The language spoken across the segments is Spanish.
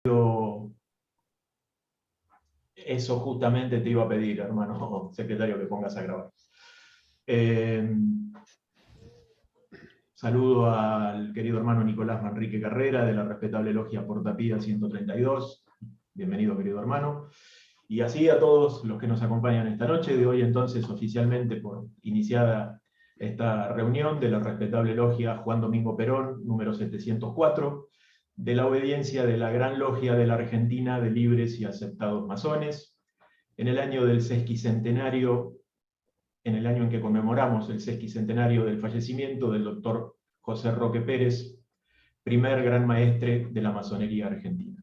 Eso justamente te iba a pedir, hermano secretario, que pongas a grabar. Eh, Saludo al querido hermano Nicolás Manrique Carrera, de la respetable logia Portapía 132. Bienvenido, querido hermano. Y así a todos los que nos acompañan esta noche. De hoy entonces oficialmente por iniciada esta reunión de la respetable logia Juan Domingo Perón, número 704, de la obediencia de la Gran Logia de la Argentina de Libres y Aceptados Masones, en el año del sesquicentenario, en el año en que conmemoramos el sesquicentenario del fallecimiento del doctor José Roque Pérez, primer gran maestre de la masonería argentina.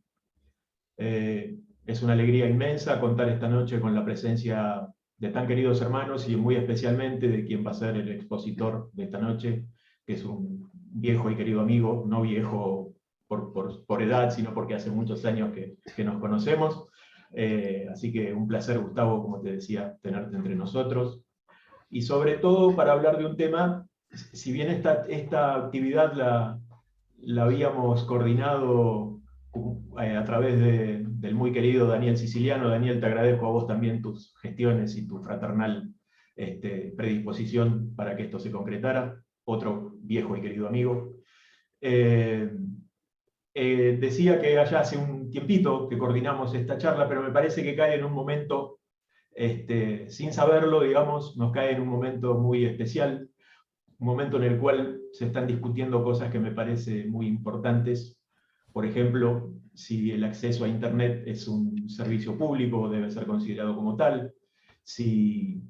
Es una alegría inmensa contar esta noche con la presencia de tan queridos hermanos y muy especialmente de quien va a ser el expositor de esta noche, que es un viejo y querido amigo, no viejo por edad, sino porque hace muchos años que nos conocemos. Así que un placer, Gustavo, como te decía, tenerte entre nosotros. Y sobre todo para hablar de un tema, si bien esta actividad la habíamos coordinado a través del muy querido Daniel Siciliano. Daniel, te agradezco a vos también tus gestiones y tu fraternal predisposición para que esto se concretara. Otro viejo y querido amigo. Decía que allá hace un tiempito que coordinamos esta charla, pero me parece que cae en un momento, sin saberlo, digamos, nos cae en un momento muy especial, un momento en el cual se están discutiendo cosas que me parecen muy importantes. Por ejemplo, si el acceso a Internet es un servicio público, debe ser considerado como tal. Si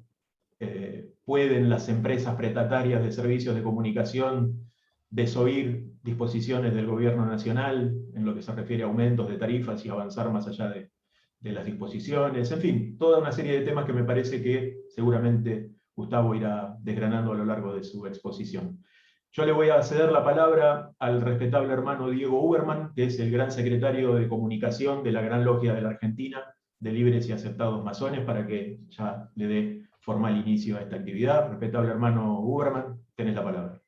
pueden las empresas prestatarias de servicios de comunicación desoír disposiciones del gobierno nacional en lo que se refiere a aumentos de tarifas y avanzar más allá de las disposiciones. En fin, toda una serie de temas que me parece que seguramente Gustavo irá desgranando a lo largo de su exposición. Yo le voy a ceder la palabra al respetable hermano Diego Uberman, que es el gran secretario de comunicación de la Gran Logia de la Argentina, de Libres y Aceptados Masones, para que ya le dé formal inicio a esta actividad. Respetable hermano Uberman, tenés la palabra.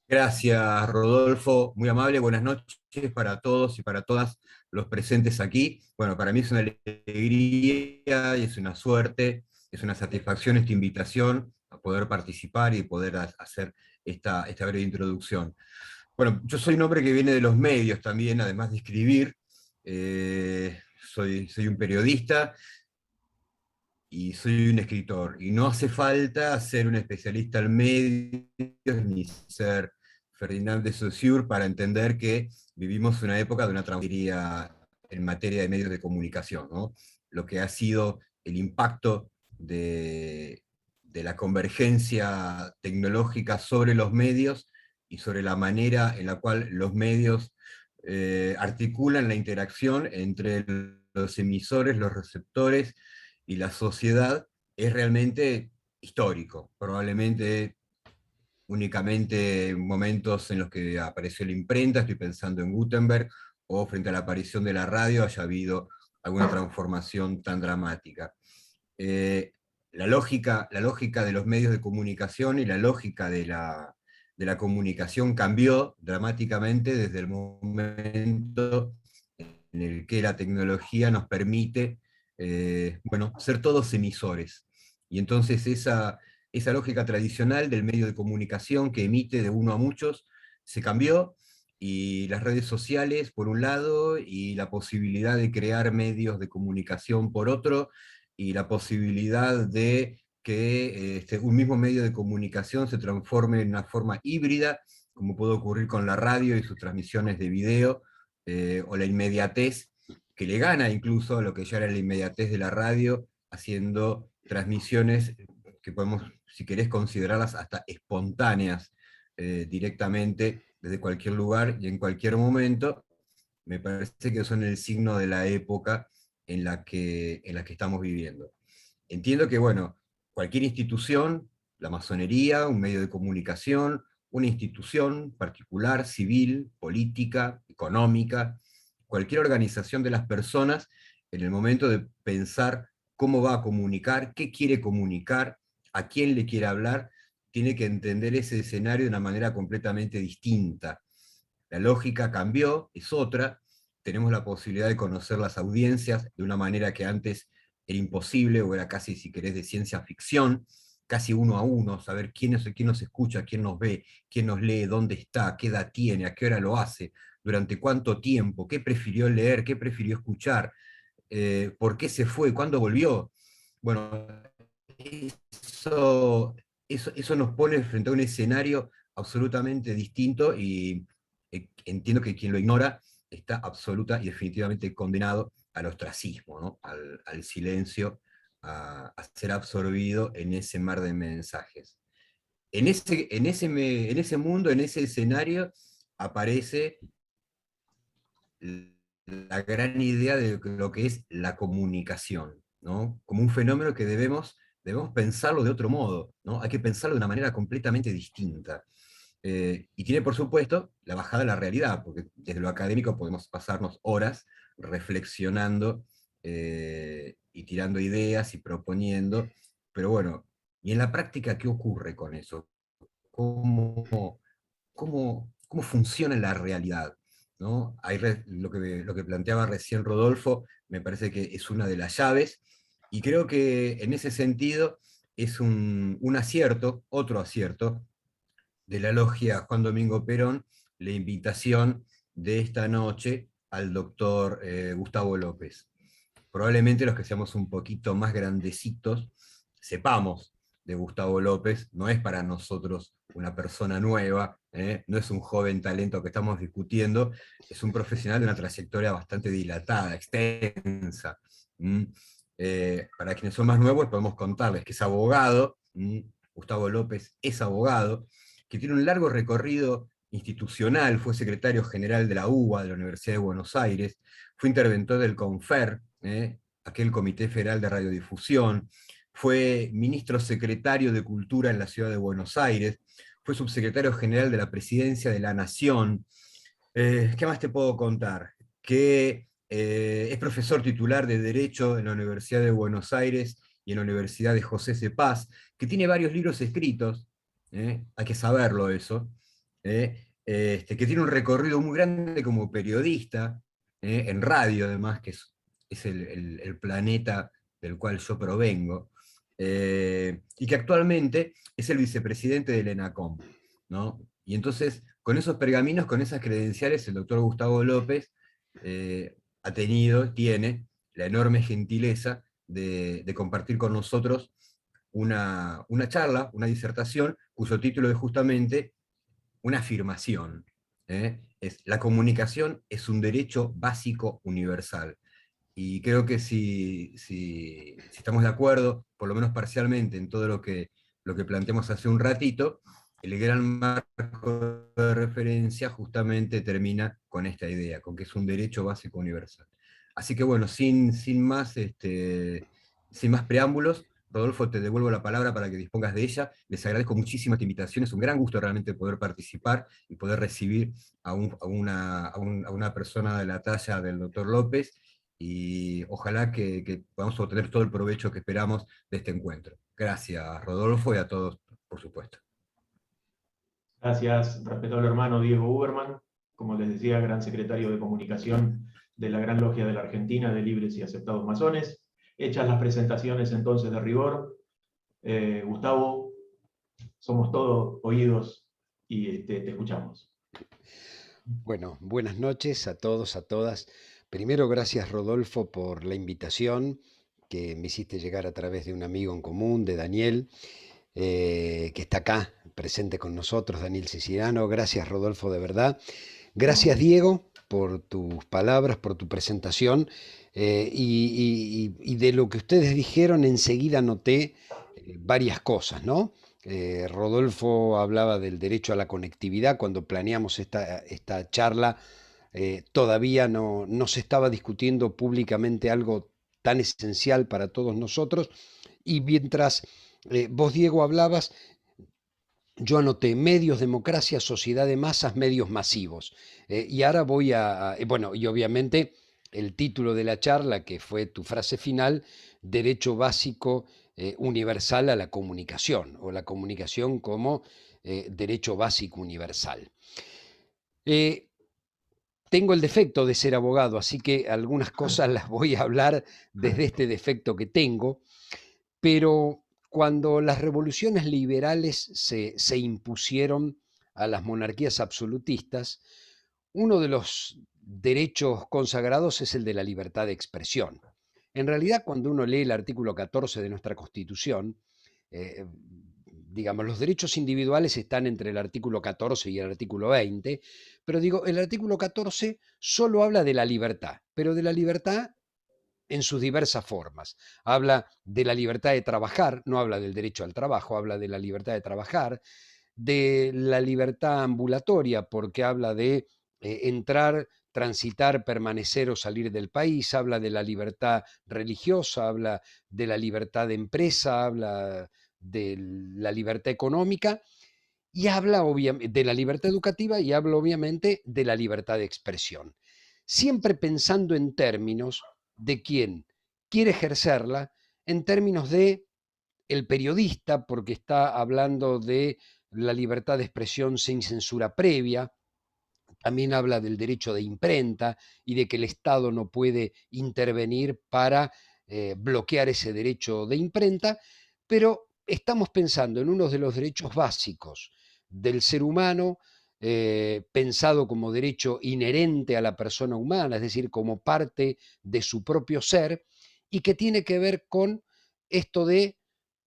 Gracias, Rodolfo, muy amable, buenas noches para todos y para todas los presentes aquí. Bueno, para mí es una alegría y es una suerte, es una satisfacción esta invitación a poder participar y poder hacer esta breve introducción. Bueno, yo soy un hombre que viene de los medios también, además de escribir. Soy un periodista y soy un escritor, y no hace falta ser un especialista en medios ni ser Ferdinand de Saussure para entender que vivimos una época de una transición en materia de medios de comunicación, ¿no? Lo que ha sido el impacto de la convergencia tecnológica sobre los medios y sobre la manera en la cual los medios articulan la interacción entre los emisores, los receptores y la sociedad, es realmente histórico. Probablemente únicamente momentos en los que apareció la imprenta, estoy pensando en Gutenberg, o frente a la aparición de la radio haya habido alguna transformación tan dramática. La lógica de los medios de comunicación y la lógica de la comunicación cambió dramáticamente desde el momento en el que la tecnología nos permite ser todos emisores. Y entonces esa lógica tradicional del medio de comunicación que emite de uno a muchos se cambió, y las redes sociales por un lado, y la posibilidad de crear medios de comunicación por otro, y la posibilidad de que un mismo medio de comunicación se transforme en una forma híbrida, como puede ocurrir con la radio y sus transmisiones de video, o la inmediatez que le gana incluso a lo que ya era la inmediatez de la radio, haciendo transmisiones que podemos, si querés, considerarlas hasta espontáneas, directamente desde cualquier lugar y en cualquier momento. Me parece que son el signo de la época en la que estamos viviendo. Entiendo que, bueno, cualquier institución, la masonería, un medio de comunicación, una institución particular, civil, política, económica, cualquier organización de las personas, en el momento de pensar cómo va a comunicar, qué quiere comunicar, a quién le quiere hablar, tiene que entender ese escenario de una manera completamente distinta. La lógica cambió, es otra, tenemos la posibilidad de conocer las audiencias de una manera que antes era imposible, o era casi, si querés, de ciencia ficción, casi uno a uno, saber quién nos escucha, quién nos ve, quién nos lee, dónde está, qué edad tiene, a qué hora lo hace, durante cuánto tiempo, qué prefirió leer, qué prefirió escuchar, por qué se fue, cuándo volvió. Bueno, eso, eso nos pone frente a un escenario absolutamente distinto y entiendo que quien lo ignora está absoluta y definitivamente condenado al ostracismo, ¿no? Al silencio, a ser absorbido en ese mar de mensajes. En ese mundo, en ese escenario, aparece la gran idea de lo que es la comunicación, ¿no? Como un fenómeno que debemos pensarlo de otro modo, ¿no? Hay que pensarlo de una manera completamente distinta. Y tiene, por supuesto, la bajada de la realidad, porque desde lo académico podemos pasarnos horas reflexionando y tirando ideas y proponiendo, pero bueno, ¿y en la práctica qué ocurre con eso? ¿Cómo, cómo funciona la realidad? ¿No? Lo que planteaba recién Rodolfo me parece que es una de las llaves, y creo que en ese sentido es un acierto, otro acierto, de la logia Juan Domingo Perón, la invitación de esta noche al doctor Gustavo López. Probablemente los que seamos un poquito más grandecitos sepamos de Gustavo López, no es para nosotros una persona nueva, no es un joven talento que estamos discutiendo, es un profesional de una trayectoria bastante dilatada, extensa. Para quienes son más nuevos podemos contarles que es abogado, Gustavo López es abogado, que tiene un largo recorrido institucional, fue secretario general de la UBA, de la Universidad de Buenos Aires, fue interventor del CONFER, aquel Comité Federal de Radiodifusión, fue ministro secretario de Cultura en la ciudad de Buenos Aires, fue subsecretario general de la Presidencia de la Nación. ¿Qué más te puedo contar? Que es profesor titular de Derecho en la Universidad de Buenos Aires y en la Universidad de José C. Paz, que tiene varios libros escritos, hay que saberlo eso, que tiene un recorrido muy grande como periodista, en radio además, que es el planeta del cual yo provengo, y que actualmente es el vicepresidente del ENACOM, ¿no? Y entonces, con esos pergaminos, con esas credenciales, el doctor Gustavo López tiene la enorme gentileza de compartir con nosotros una charla, una disertación, cuyo título es justamente una afirmación. La comunicación es un derecho básico universal. Y creo que si estamos de acuerdo, por lo menos parcialmente, en todo lo que planteamos hace un ratito, el gran marco de referencia justamente termina con esta idea, con que es un derecho básico universal. Así que bueno, sin más preámbulos, Rodolfo, te devuelvo la palabra para que dispongas de ella. Les agradezco muchísimo esta invitación, es un gran gusto realmente poder participar y poder recibir a una persona de la talla del doctor López, y ojalá que podamos obtener todo el provecho que esperamos de este encuentro. Gracias, Rodolfo, y a todos, por supuesto. Gracias, respetable hermano Diego Uberman, como les decía, gran secretario de comunicación de la Gran Logia de la Argentina de Libres y Aceptados Masones. Hechas las presentaciones entonces de rigor, Gustavo, somos todos oídos y te escuchamos. Bueno, buenas noches a todos, a todas. Primero, gracias Rodolfo por la invitación que me hiciste llegar a través de un amigo en común, de Daniel, que está acá presente con nosotros, Daniel Siciliano. Gracias Rodolfo, de verdad. Gracias Diego por tus palabras, por tu presentación. Y de lo que ustedes dijeron, enseguida noté varias cosas, ¿no? Rodolfo hablaba del derecho a la conectividad. Cuando planeamos esta charla, todavía no se estaba discutiendo públicamente algo tan esencial para todos nosotros. Y mientras vos, Diego, hablabas, yo anoté medios, democracia, sociedad de masas, medios masivos. Y ahora voy bueno, y obviamente el título de la charla, que fue tu frase final, derecho básico universal a la comunicación, o la comunicación como derecho básico universal. tengo el defecto de ser abogado, así que algunas cosas las voy a hablar desde este defecto que tengo, pero cuando las revoluciones liberales se impusieron a las monarquías absolutistas, uno de los derechos consagrados es el de la libertad de expresión. En realidad, cuando uno lee el artículo 14 de nuestra Constitución, eh, digamos, los derechos individuales están entre el artículo 14 y el artículo 20, pero digo, el artículo 14 solo habla de la libertad, pero de la libertad en sus diversas formas. Habla de la libertad de trabajar, no habla del derecho al trabajo, habla de la libertad de trabajar, de la libertad ambulatoria, porque habla de entrar, transitar, permanecer o salir del país, habla de la libertad religiosa, habla de la libertad de empresa, habla de la libertad económica y habla obviamente de la libertad educativa y habla obviamente de la libertad de expresión. Siempre pensando en términos de quien quiere ejercerla, en términos de el periodista, porque está hablando de la libertad de expresión sin censura previa, también habla del derecho de imprenta y de que el Estado no puede intervenir para bloquear ese derecho de imprenta, pero estamos pensando en uno de los derechos básicos del ser humano, pensado como derecho inherente a la persona humana, es decir, como parte de su propio ser, y que tiene que ver con esto de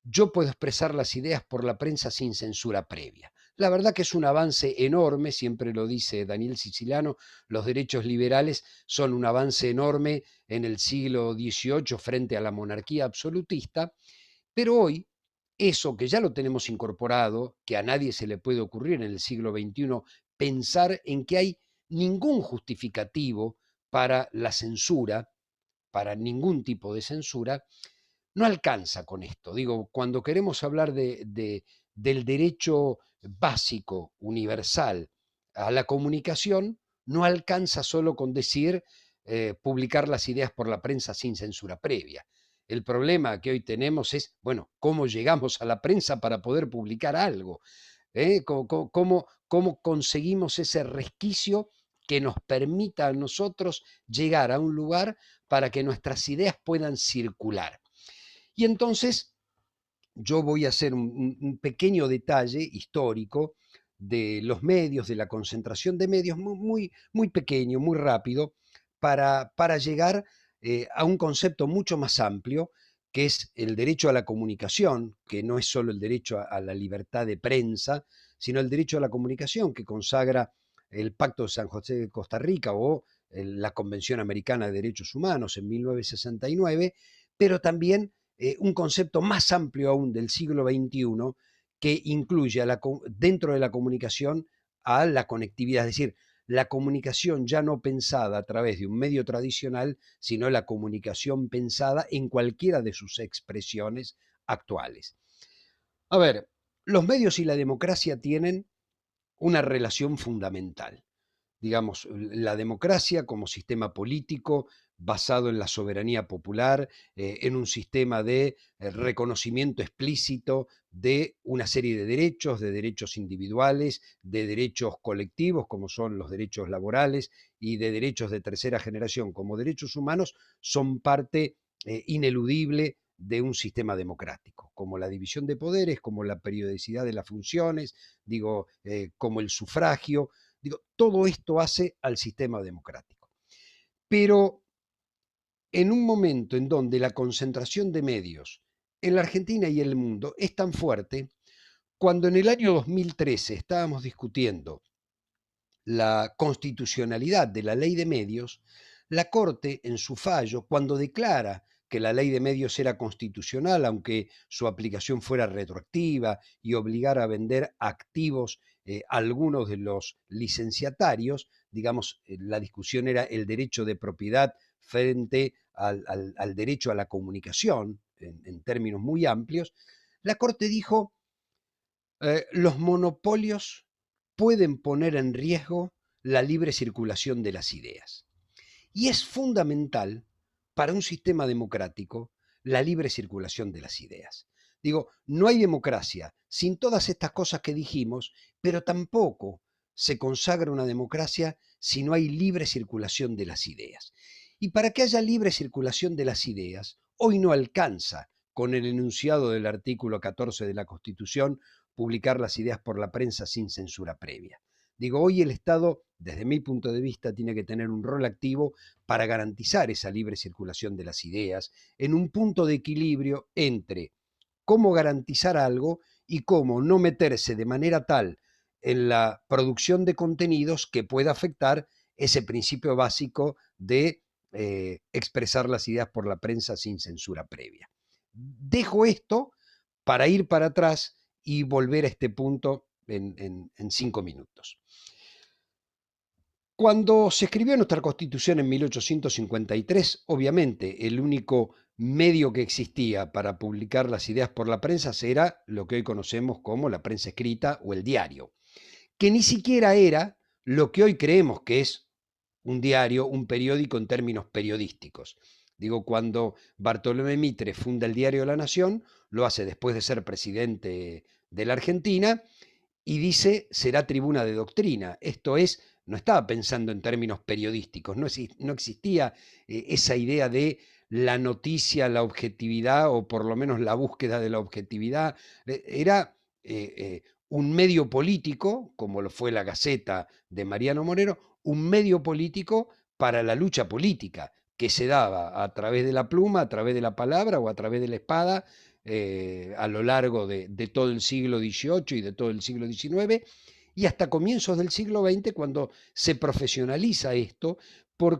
yo puedo expresar las ideas por la prensa sin censura previa. La verdad que es un avance enorme, siempre lo dice Daniel Siciliano, los derechos liberales son un avance enorme en el siglo XVIII frente a la monarquía absolutista, pero hoy eso que ya lo tenemos incorporado, que a nadie se le puede ocurrir en el siglo XXI pensar en que hay ningún justificativo para la censura, para ningún tipo de censura, no alcanza con esto. Digo, cuando queremos hablar del derecho básico, universal, a la comunicación, no alcanza solo con decir publicar las ideas por la prensa sin censura previa. El problema que hoy tenemos es, bueno, ¿cómo llegamos a la prensa para poder publicar algo? ¿Cómo conseguimos ese resquicio que nos permita a nosotros llegar a un lugar para que nuestras ideas puedan circular? Y entonces yo voy a hacer un pequeño detalle histórico de los medios, de la concentración de medios, muy, muy pequeño, muy rápido, para llegar a un concepto mucho más amplio, que es el derecho a la comunicación, que no es solo el derecho a la libertad de prensa, sino el derecho a la comunicación que consagra el Pacto de San José de Costa Rica o la Convención Americana de Derechos Humanos en 1969, pero también un concepto más amplio aún del siglo XXI que incluye dentro de la comunicación a la conectividad, es decir, la comunicación ya no pensada a través de un medio tradicional, sino la comunicación pensada en cualquiera de sus expresiones actuales. A ver, los medios y la democracia tienen una relación fundamental. Digamos, la democracia como sistema político basado en la soberanía popular, en un sistema de reconocimiento explícito de una serie de derechos individuales, de derechos colectivos, como son los derechos laborales, y de derechos de tercera generación, como derechos humanos, son parte ineludible de un sistema democrático, como la división de poderes, como la periodicidad de las funciones, digo, como el sufragio. Digo, todo esto hace al sistema democrático. Pero en un momento en donde la concentración de medios en la Argentina y en el mundo es tan fuerte, cuando en el año 2013 estábamos discutiendo la constitucionalidad de la ley de medios, la Corte en su fallo, cuando declara que la ley de medios era constitucional, aunque su aplicación fuera retroactiva y obligara a vender activos algunos de los licenciatarios, digamos, la discusión era el derecho de propiedad frente al derecho a la comunicación, en términos muy amplios, la Corte dijo, los monopolios pueden poner en riesgo la libre circulación de las ideas. Y es fundamental para un sistema democrático la libre circulación de las ideas. Digo, no hay democracia sin todas estas cosas que dijimos, pero tampoco se consagra una democracia si no hay libre circulación de las ideas. Y para que haya libre circulación de las ideas, hoy no alcanza con el enunciado del artículo 14 de la Constitución publicar las ideas por la prensa sin censura previa. Digo, hoy el Estado, desde mi punto de vista, tiene que tener un rol activo para garantizar esa libre circulación de las ideas en un punto de equilibrio entre cómo garantizar algo y cómo no meterse de manera tal en la producción de contenidos que pueda afectar ese principio básico de expresar las ideas por la prensa sin censura previa. Dejo esto para ir para atrás y volver a este punto en 5 minutos. Cuando se escribió nuestra Constitución en 1853, obviamente el único medio que existía para publicar las ideas por la prensa era lo que hoy conocemos como la prensa escrita o el diario, que ni siquiera era lo que hoy creemos que es un diario, un periódico en términos periodísticos. Digo, cuando Bartolomé Mitre funda el diario La Nación, lo hace después de ser presidente de la Argentina y dice será tribuna de doctrina. Esto es, no estaba pensando en términos periodísticos, no existía esa idea de la noticia, la objetividad o por lo menos la búsqueda de la objetividad. Era un medio político, como lo fue la Gaceta de Mariano Moreno, un medio político para la lucha política que se daba a través de la pluma, a través de la palabra o a través de la espada a lo largo de todo el siglo XVIII y de todo el siglo XIX y hasta comienzos del siglo XX cuando se profesionaliza esto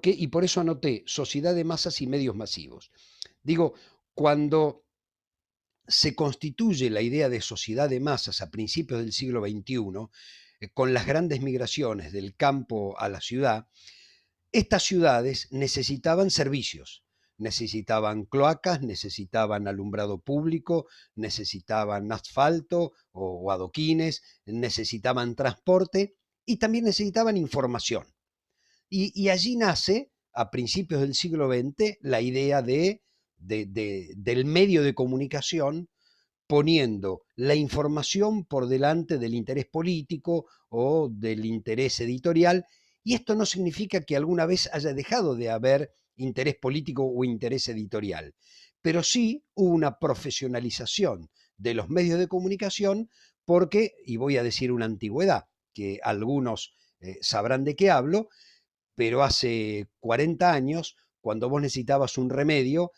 y por eso anoté sociedad de masas y medios masivos. Digo, cuando se constituye la idea de sociedad de masas a principios del siglo XXI, con las grandes migraciones del campo a la ciudad, estas ciudades necesitaban servicios, necesitaban cloacas, necesitaban alumbrado público, necesitaban asfalto o adoquines, necesitaban transporte y también necesitaban información. Y allí nace, a principios del siglo XX, la idea del medio de comunicación poniendo la información por delante del interés político o del interés editorial, y esto no significa que alguna vez haya dejado de haber interés político o interés editorial, pero sí hubo una profesionalización de los medios de comunicación porque, y voy a decir una antigüedad, que algunos sabrán de qué hablo, pero hace 40 años, cuando vos necesitabas un remedio,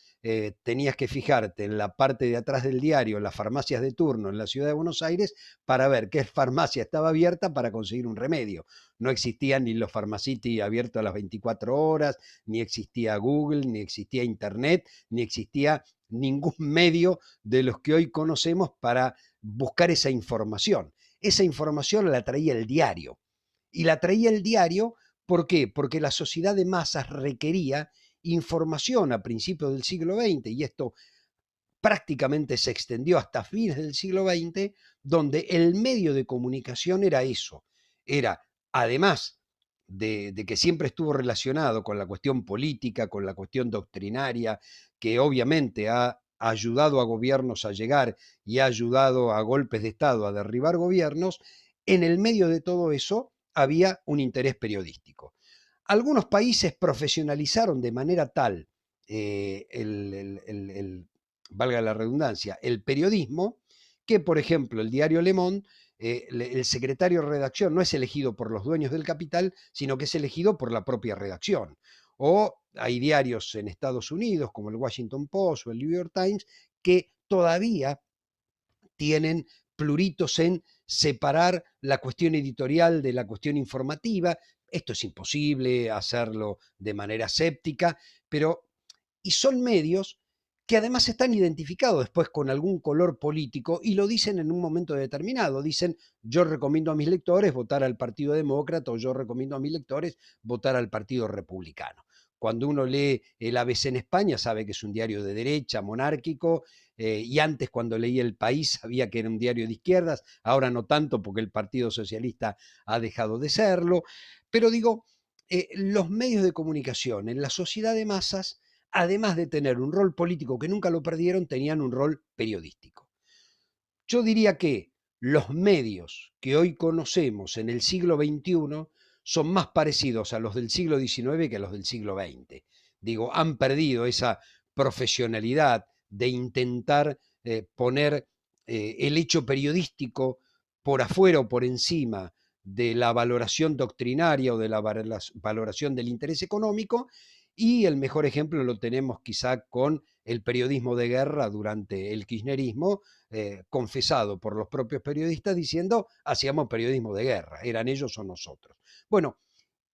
tenías que fijarte en la parte de atrás del diario, en las farmacias de turno en la ciudad de Buenos Aires, para ver qué farmacia estaba abierta para conseguir un remedio. No existían ni los Pharmacity abiertos a las 24 horas, ni existía Google, ni existía Internet, ni existía ningún medio de los que hoy conocemos para buscar esa información. Esa información la traía el diario. Y la traía el diario, ¿por qué? Porque la sociedad de masas requería información a principios del siglo XX, y esto prácticamente se extendió hasta fines del siglo XX, donde el medio de comunicación era eso, era, además de que siempre estuvo relacionado con la cuestión política, con la cuestión doctrinaria, que obviamente ha ayudado a gobiernos a llegar y ha ayudado a golpes de Estado a derribar gobiernos, en el medio de todo eso había un interés periodístico. Algunos países profesionalizaron de manera tal valga la redundancia, el periodismo, que por ejemplo el diario Le Monde, el secretario de redacción no es elegido por los dueños del capital, sino que es elegido por la propia redacción. O hay diarios en Estados Unidos, como el Washington Post o el New York Times, que todavía tienen pluritos en separar la cuestión editorial de la cuestión informativa. Esto es imposible hacerlo de manera séptica, y son medios que además están identificados después con algún color político y lo dicen en un momento determinado. Dicen, yo recomiendo a mis lectores votar al Partido Demócrata o yo recomiendo a mis lectores votar al Partido Republicano. Cuando uno lee el ABC en España sabe que es un diario de derecha, monárquico, y antes cuando leía El País sabía que era un diario de izquierdas, ahora no tanto porque el Partido Socialista ha dejado de serlo. Pero digo, los medios de comunicación en la sociedad de masas, además de tener un rol político que nunca lo perdieron, tenían un rol periodístico. Yo diría que los medios que hoy conocemos en el siglo XXI son más parecidos a los del siglo XIX que a los del siglo XX. Digo, han perdido esa profesionalidad de intentar poner el hecho periodístico por afuera o por encima de la valoración doctrinaria o de la valoración del interés económico, y el mejor ejemplo lo tenemos quizá con el periodismo de guerra durante el kirchnerismo, confesado por los propios periodistas diciendo hacíamos periodismo de guerra, eran ellos o nosotros. Bueno,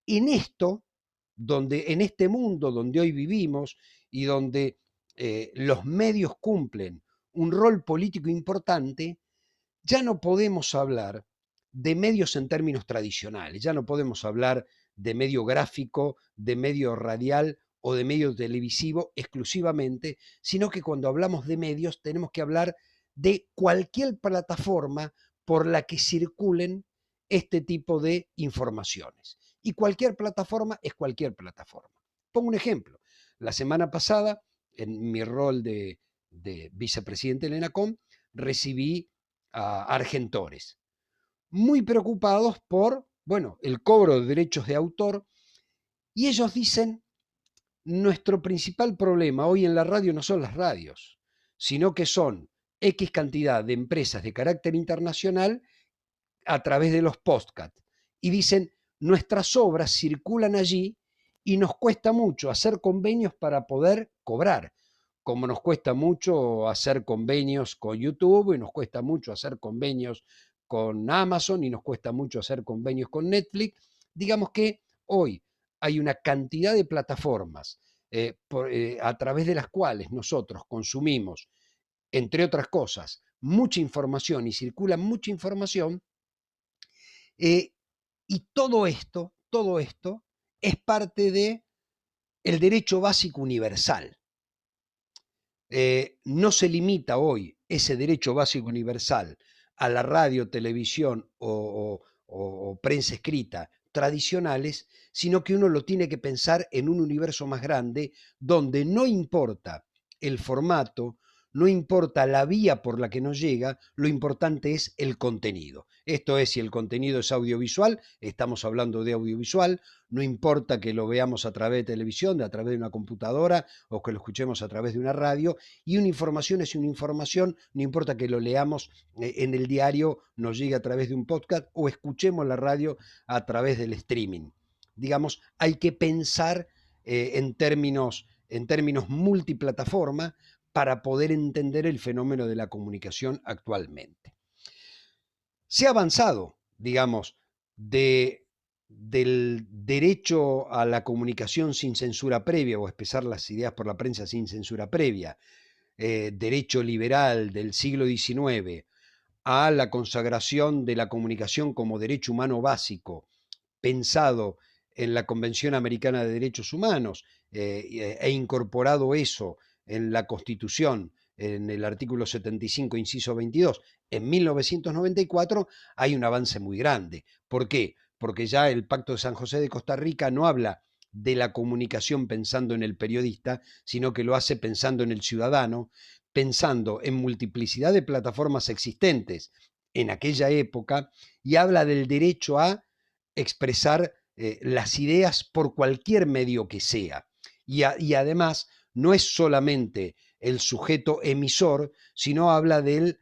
en este mundo donde hoy vivimos y donde los medios cumplen un rol político importante, ya no podemos hablar de medios en términos tradicionales, ya no podemos hablar de medio gráfico, de medio radial o de medio televisivo exclusivamente, sino que cuando hablamos de medios tenemos que hablar de cualquier plataforma por la que circulen este tipo de informaciones. Y cualquier plataforma es cualquier plataforma. Pongo un ejemplo. La semana pasada, en mi rol de vicepresidente del ENACOM, recibí a argentores, muy preocupados por, bueno, el cobro de derechos de autor, y ellos dicen, nuestro principal problema hoy en la radio no son las radios, sino que son X cantidad de empresas de carácter internacional a través de los podcasts. Y dicen, nuestras obras circulan allí y nos cuesta mucho hacer convenios para poder cobrar, como nos cuesta mucho hacer convenios con YouTube y nos cuesta mucho hacer convenios con Amazon y nos cuesta mucho hacer convenios con Netflix. Digamos que hoy hay una cantidad de plataformas a través de las cuales nosotros consumimos, entre otras cosas, mucha información y circula mucha información, y todo esto es parte del derecho básico universal. No se limita hoy ese derecho básico universal a la radio, televisión o prensa escrita tradicionales, sino que uno lo tiene que pensar en un universo más grande donde no importa el formato, no importa la vía por la que nos llega, lo importante es el contenido. Esto es, si el contenido es audiovisual, estamos hablando de audiovisual, no importa que lo veamos a través de televisión, a través de una computadora o que lo escuchemos a través de una radio, y una información es una información, no importa que lo leamos en el diario, nos llegue a través de un podcast o escuchemos la radio a través del streaming. Digamos, hay que pensar en términos multiplataforma para poder entender el fenómeno de la comunicación actualmente. Se ha avanzado, digamos, del derecho a la comunicación sin censura previa o expresar las ideas por la prensa sin censura previa, derecho liberal del siglo XIX, a la consagración de la comunicación como derecho humano básico, pensado en la Convención Americana de Derechos Humanos e incorporado eso en la Constitución, en el artículo 75, inciso 22, en 1994, hay un avance muy grande. ¿Por qué? Porque ya el Pacto de San José de Costa Rica no habla de la comunicación pensando en el periodista, sino que lo hace pensando en el ciudadano, pensando en multiplicidad de plataformas existentes en aquella época, y habla del derecho a expresar las ideas por cualquier medio que sea. Y además no es solamente el sujeto emisor, sino habla del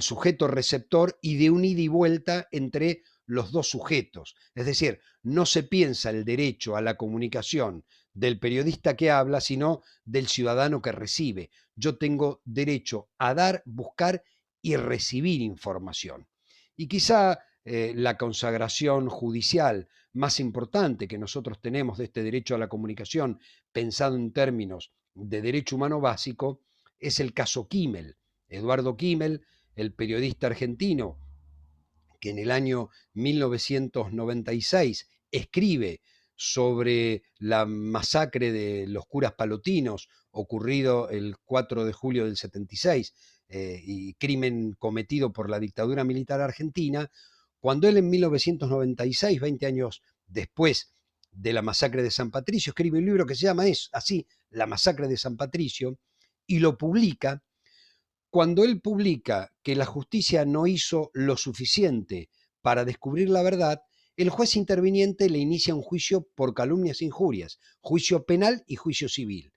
sujeto receptor y de un ida y vuelta entre los dos sujetos. Es decir, no se piensa el derecho a la comunicación del periodista que habla, sino del ciudadano que recibe. Yo tengo derecho a dar, buscar y recibir información. Y quizá la consagración judicial más importante que nosotros tenemos de este derecho a la comunicación, pensado en términos de derecho humano básico, es el caso Kimmel. Eduardo Kimmel, el periodista argentino, que en el año 1996 escribe sobre la masacre de los curas palotinos ocurrido el 4 de julio del 76, y crimen cometido por la dictadura militar argentina, cuando él en 1996, 20 años después de la masacre de San Patricio, escribe un libro que se llama así, La masacre de San Patricio, y lo publica. Cuando él publica que la justicia no hizo lo suficiente para descubrir la verdad, el juez interviniente le inicia un juicio por calumnias e injurias, juicio penal y juicio civil.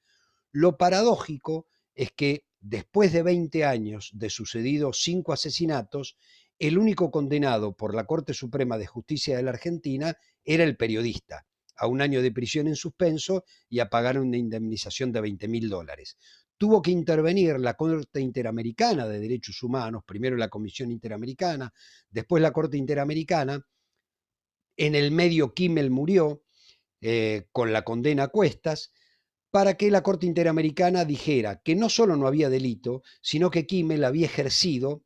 Lo paradójico es que después de 20 años de sucedidos 5 asesinatos, el único condenado por la Corte Suprema de Justicia de la Argentina era el periodista, a 1 año de prisión en suspenso y a pagar una indemnización de $20.000. Tuvo que intervenir la Corte Interamericana de Derechos Humanos, primero la Comisión Interamericana, después la Corte Interamericana. En el medio Kimmel murió con la condena a cuestas, para que la Corte Interamericana dijera que no solo no había delito, sino que Kimmel había ejercido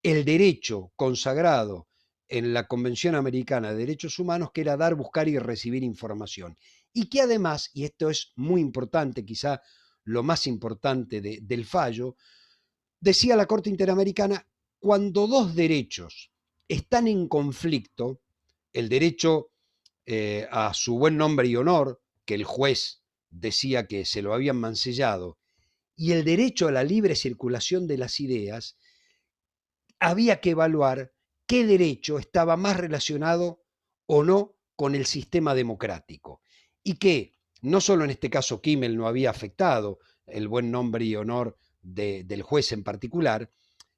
el derecho consagrado en la Convención Americana de Derechos Humanos, que era dar, buscar y recibir información. Y que además, y esto es muy importante, quizá lo más importante del fallo, decía la Corte Interamericana, cuando dos derechos están en conflicto, el derecho a su buen nombre y honor, que el juez decía que se lo habían mancillado, y el derecho a la libre circulación de las ideas, había que evaluar qué derecho estaba más relacionado o no con el sistema democrático. Y que no solo en este caso Kimmel no había afectado el buen nombre y honor del juez en particular,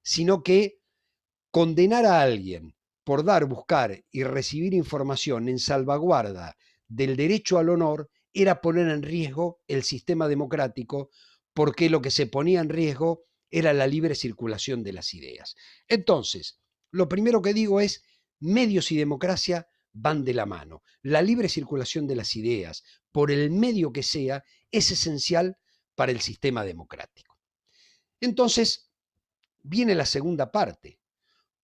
sino que condenar a alguien por dar, buscar y recibir información en salvaguarda del derecho al honor era poner en riesgo el sistema democrático, porque lo que se ponía en riesgo era la libre circulación de las ideas. Entonces, lo primero que digo es, medios y democracia van de la mano. La libre circulación de las ideas, por el medio que sea, es esencial para el sistema democrático. Entonces, viene la segunda parte.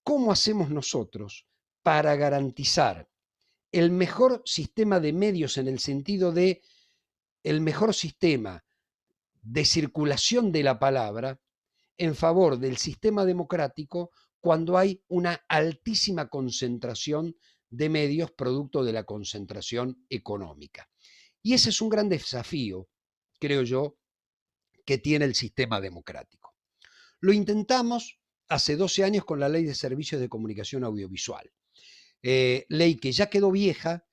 ¿Cómo hacemos nosotros para garantizar el mejor sistema de medios en el sentido de el mejor sistema de circulación de la palabra en favor del sistema democrático cuando hay una altísima concentración de medios producto de la concentración económica? Y ese es un gran desafío, creo yo, que tiene el sistema democrático. Lo intentamos hace 12 años con la Ley de Servicios de Comunicación Audiovisual. Ley que ya quedó vieja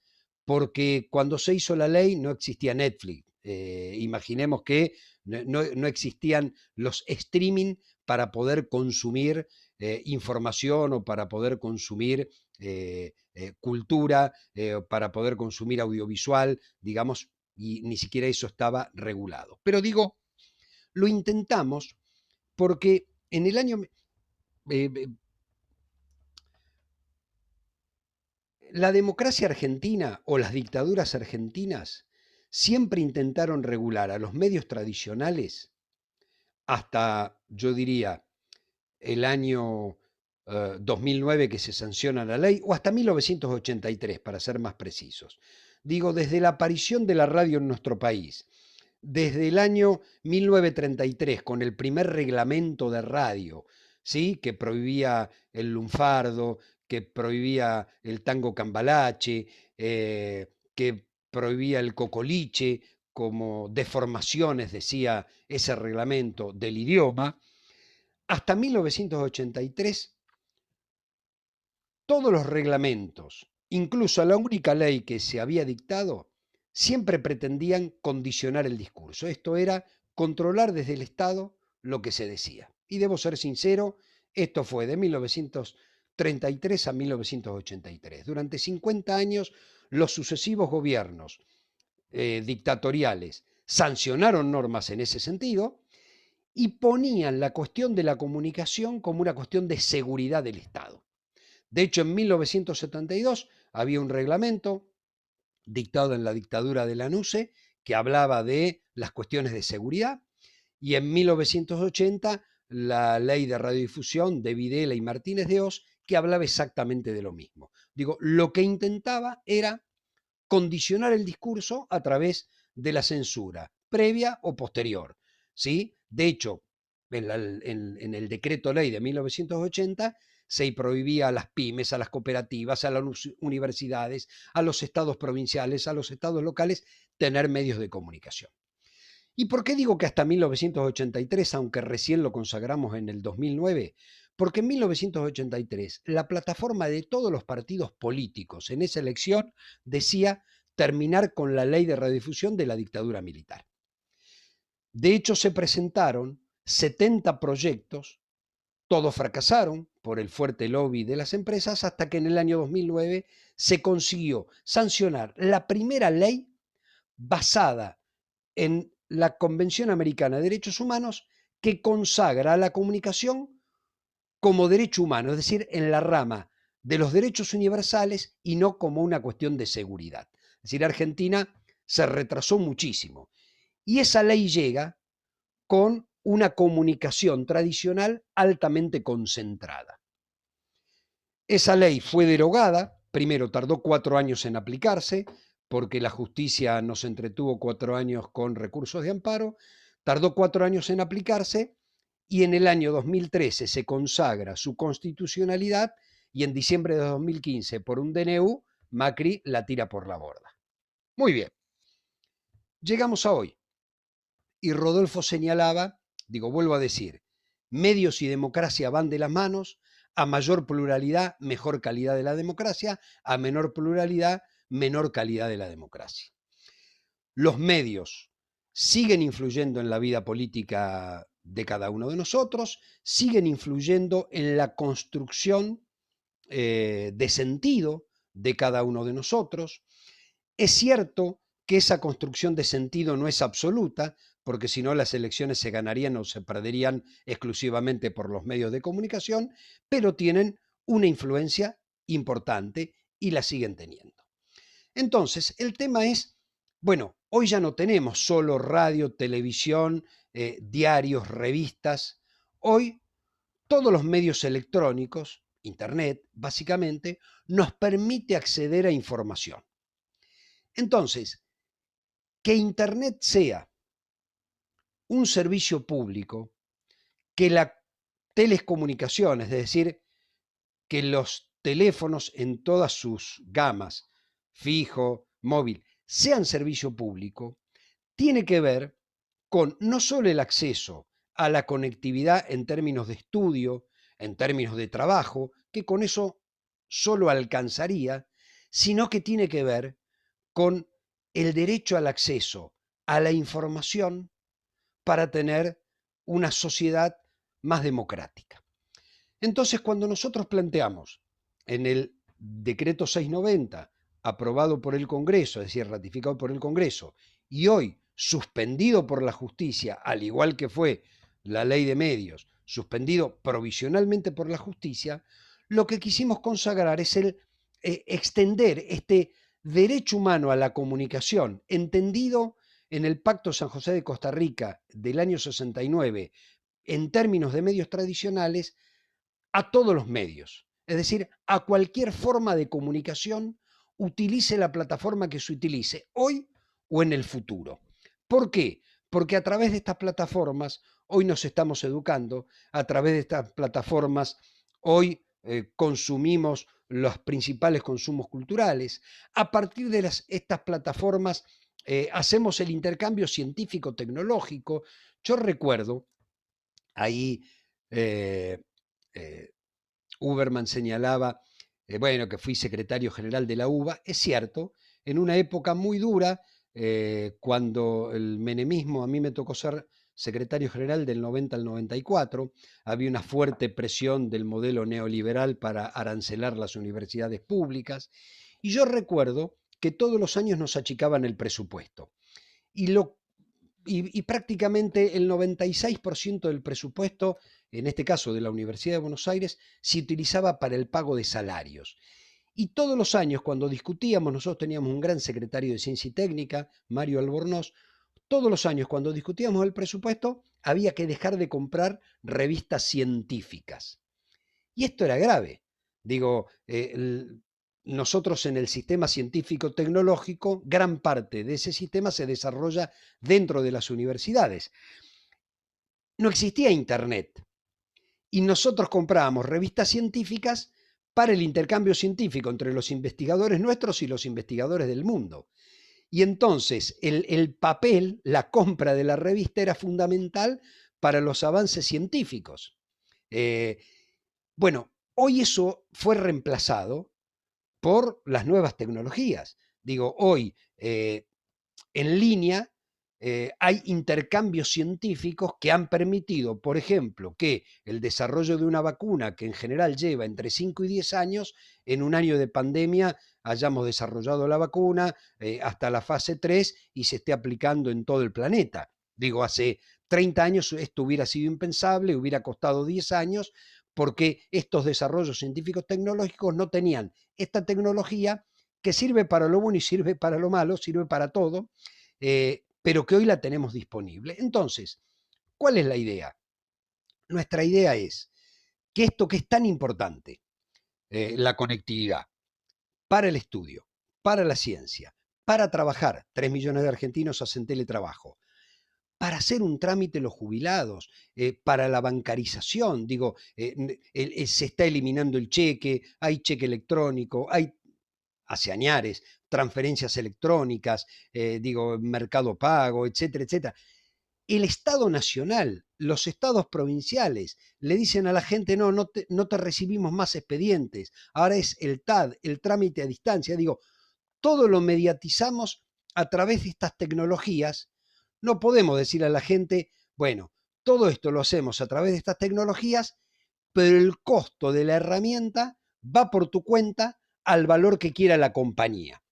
porque cuando se hizo la ley no existía Netflix. Imaginemos que no existían los streaming para poder consumir información o para poder consumir cultura, para poder consumir audiovisual, digamos, y ni siquiera eso estaba regulado. Pero digo, lo intentamos porque en el año... la democracia argentina o las dictaduras argentinas siempre intentaron regular a los medios tradicionales hasta, yo diría, el año 2009 que se sanciona la ley, o hasta 1983, para ser más precisos. Digo, desde la aparición de la radio en nuestro país, desde el año 1933, con el primer reglamento de radio, ¿sí?, que prohibía el lunfardo, que prohibía el tango cambalache, que prohibía el cocoliche, como deformaciones, decía ese reglamento, del idioma, hasta 1983, todos los reglamentos, incluso la única ley que se había dictado, siempre pretendían condicionar el discurso. Esto era controlar desde el Estado lo que se decía. Y debo ser sincero, esto fue de 1933 a 1983. Durante 50 años, los sucesivos gobiernos dictatoriales sancionaron normas en ese sentido y ponían la cuestión de la comunicación como una cuestión de seguridad del Estado. De hecho, en 1972 había un reglamento dictado en la dictadura de Lanusse que hablaba de las cuestiones de seguridad, y en 1980 la ley de radiodifusión de Videla y Martínez de Hoz, que hablaba exactamente de lo mismo. Digo, lo que intentaba era condicionar el discurso a través de la censura, previa o posterior, ¿sí? De hecho, en el decreto ley de 1980 se prohibía a las pymes, a las cooperativas, a las universidades, a los estados provinciales, a los estados locales, tener medios de comunicación. ¿Y por qué digo que hasta 1983, aunque recién lo consagramos en el 2009? Porque en 1983 la plataforma de todos los partidos políticos en esa elección decía terminar con la ley de radiodifusión de la dictadura militar. De hecho, se presentaron 70 proyectos, todos fracasaron por el fuerte lobby de las empresas, hasta que en el año 2009 se consiguió sancionar la primera ley basada en la Convención Americana de Derechos Humanos, que consagra a la comunicación como derecho humano, es decir, en la rama de los derechos universales y no como una cuestión de seguridad. Es decir, Argentina se retrasó muchísimo. Y esa ley llega con una comunicación tradicional altamente concentrada. Esa ley fue derogada, primero tardó 4 años en aplicarse, porque la justicia nos entretuvo 4 años con recursos de amparo, tardó 4 años en aplicarse y en el año 2013 se consagra su constitucionalidad y en diciembre de 2015 por un DNU Macri la tira por la borda. Muy bien, llegamos a hoy y Rodolfo señalaba, vuelvo a decir, medios y democracia van de las manos, a mayor pluralidad, mejor calidad de la democracia, a menor pluralidad, menor calidad de la democracia. Los medios siguen influyendo en la vida política de cada uno de nosotros, siguen influyendo en la construcción de sentido de cada uno de nosotros. Es cierto que esa construcción de sentido no es absoluta, porque si no las elecciones se ganarían o se perderían exclusivamente por los medios de comunicación, pero tienen una influencia importante y la siguen teniendo. Entonces, el tema es, bueno, hoy ya no tenemos solo radio, televisión, diarios, revistas. Hoy todos los medios electrónicos, Internet, básicamente, nos permite acceder a información. Entonces, que Internet sea un servicio público, que las telecomunicaciones, es decir, que los teléfonos en todas sus gamas, fijo, móvil, sean servicio público, tiene que ver con no solo el acceso a la conectividad en términos de estudio, en términos de trabajo, que con eso solo alcanzaría, sino que tiene que ver con el derecho al acceso a la información para tener una sociedad más democrática. Entonces, cuando nosotros planteamos en el decreto 690, aprobado por el Congreso, es decir, ratificado por el Congreso, y hoy suspendido por la justicia, al igual que fue la ley de medios, suspendido provisionalmente por la justicia, lo que quisimos consagrar es el extender este derecho humano a la comunicación, entendido en el Pacto San José de Costa Rica del año 69, en términos de medios tradicionales, a todos los medios. Es decir, a cualquier forma de comunicación, utilice la plataforma que se utilice hoy o en el futuro. ¿Por qué? Porque a través de estas plataformas hoy nos estamos educando, a través de estas plataformas hoy consumimos los principales consumos culturales, a partir de estas plataformas hacemos el intercambio científico-tecnológico. Yo recuerdo, ahí Uberman señalaba, que fui secretario general de la UBA, es cierto, en una época muy dura, cuando el menemismo, a mí me tocó ser secretario general del 90 al 94, había una fuerte presión del modelo neoliberal para arancelar las universidades públicas, y yo recuerdo que todos los años nos achicaban el presupuesto, y prácticamente el 96% del presupuesto, en este caso de la Universidad de Buenos Aires, se utilizaba para el pago de salarios. Y todos los años, cuando discutíamos, nosotros teníamos un gran secretario de Ciencia y Técnica, Mario Albornoz, todos los años cuando discutíamos el presupuesto, había que dejar de comprar revistas científicas. Y esto era grave. Nosotros en el sistema científico-tecnológico, gran parte de ese sistema se desarrolla dentro de las universidades. No existía Internet y nosotros comprábamos revistas científicas para el intercambio científico entre los investigadores nuestros y los investigadores del mundo. Y entonces el papel, la compra de la revista era fundamental para los avances científicos. Bueno, hoy eso fue reemplazado por las nuevas tecnologías. Digo, hoy en línea hay intercambios científicos que han permitido, por ejemplo, que el desarrollo de una vacuna que en general lleva entre 5 y 10 años, en un año de pandemia hayamos desarrollado la vacuna hasta la fase 3 y se esté aplicando en todo el planeta. Digo, hace 30 años esto hubiera sido impensable, hubiera costado 10 años, porque estos desarrollos científicos tecnológicos no tenían esta tecnología que sirve para lo bueno y sirve para lo malo, sirve para todo, pero que hoy la tenemos disponible. Entonces, ¿cuál es la idea? Nuestra idea es que esto que es tan importante, la conectividad, para el estudio, para la ciencia, para trabajar, 3 millones de argentinos hacen teletrabajo, para hacer un trámite los jubilados, para la bancarización, digo, se está eliminando el cheque, hay cheque electrónico, hay hace añares, transferencias electrónicas, digo, mercado pago, etcétera, etcétera. El Estado nacional, los estados provinciales, le dicen a la gente, no, no te recibimos más expedientes, ahora es el TAD, el trámite a distancia. Digo, todo lo mediatizamos a través de estas tecnologías. No podemos decir a la gente, bueno, todo esto lo hacemos a través de estas tecnologías, pero el costo de la herramienta va por tu cuenta al valor que quiera la compañía.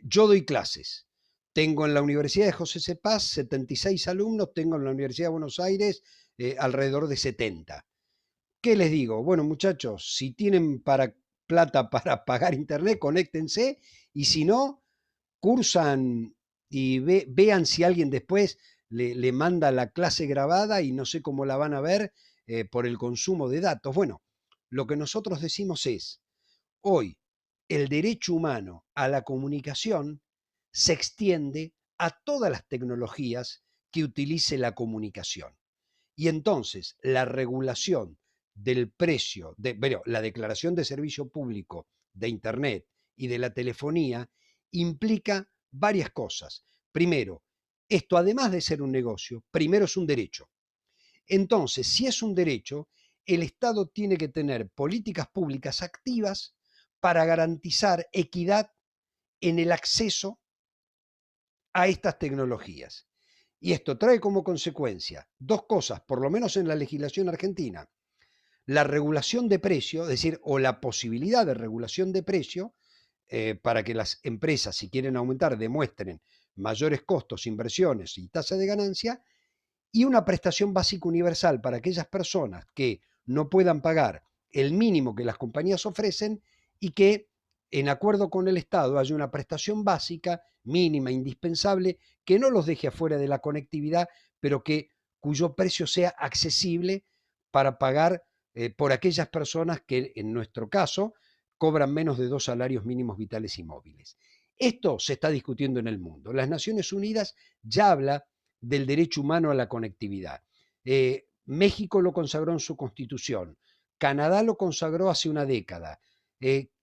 Yo doy clases. Tengo en la Universidad de José C. Paz 76 alumnos, tengo en la Universidad de Buenos Aires alrededor de 70. ¿Qué les digo? Bueno, muchachos, si tienen plata para pagar internet, conéctense, y si no, cursan y vean si alguien después le manda la clase grabada y no sé cómo la van a ver por el consumo de datos. Bueno, lo que nosotros decimos es, hoy el derecho humano a la comunicación se extiende a todas las tecnologías que utilice la comunicación. Y entonces la regulación del precio, bueno, la declaración de servicio público de Internet y de la telefonía implica varias cosas. Primero, esto además de ser un negocio, primero es un derecho. Entonces, si es un derecho, el Estado tiene que tener políticas públicas activas para garantizar equidad en el acceso a estas tecnologías. Y esto trae como consecuencia dos cosas, por lo menos en la legislación argentina. La regulación de precio, es decir, o la posibilidad de regulación de precio, para que las empresas, si quieren aumentar, demuestren mayores costos, inversiones y tasa de ganancia, y una prestación básica universal para aquellas personas que no puedan pagar el mínimo que las compañías ofrecen y que en acuerdo con el Estado haya una prestación básica, mínima, indispensable, que no los deje afuera de la conectividad, pero cuyo precio sea accesible para pagar por aquellas personas que, en nuestro caso, cobran menos de 2 salarios mínimos vitales y móviles. Esto se está discutiendo en el mundo. Las Naciones Unidas ya habla del derecho humano a la conectividad. México lo consagró en su constitución, Canadá lo consagró hace una década,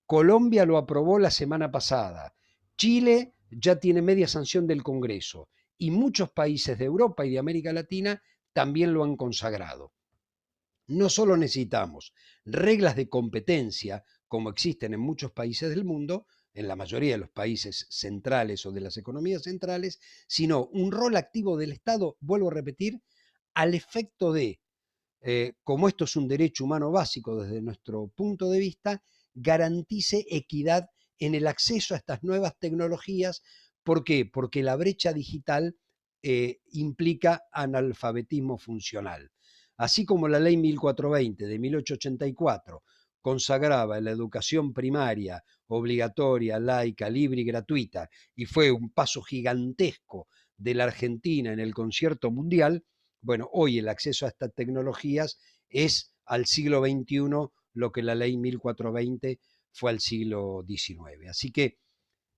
Colombia lo aprobó la semana pasada, Chile ya tiene media sanción del Congreso y muchos países de Europa y de América Latina también lo han consagrado. No solo necesitamos reglas de competencia, como existen en muchos países del mundo, en la mayoría de los países centrales o de las economías centrales, sino un rol activo del Estado, vuelvo a repetir, al efecto de, como esto es un derecho humano básico desde nuestro punto de vista, garantice equidad en el acceso a estas nuevas tecnologías. ¿Por qué? Porque la brecha digital implica analfabetismo funcional. Así como la ley 1420 de 1884 consagraba la educación primaria obligatoria, laica, libre y gratuita, y fue un paso gigantesco de la Argentina en el concierto mundial, bueno, hoy el acceso a estas tecnologías es al siglo XXI lo que la ley 1420 fue al siglo XIX. Así que,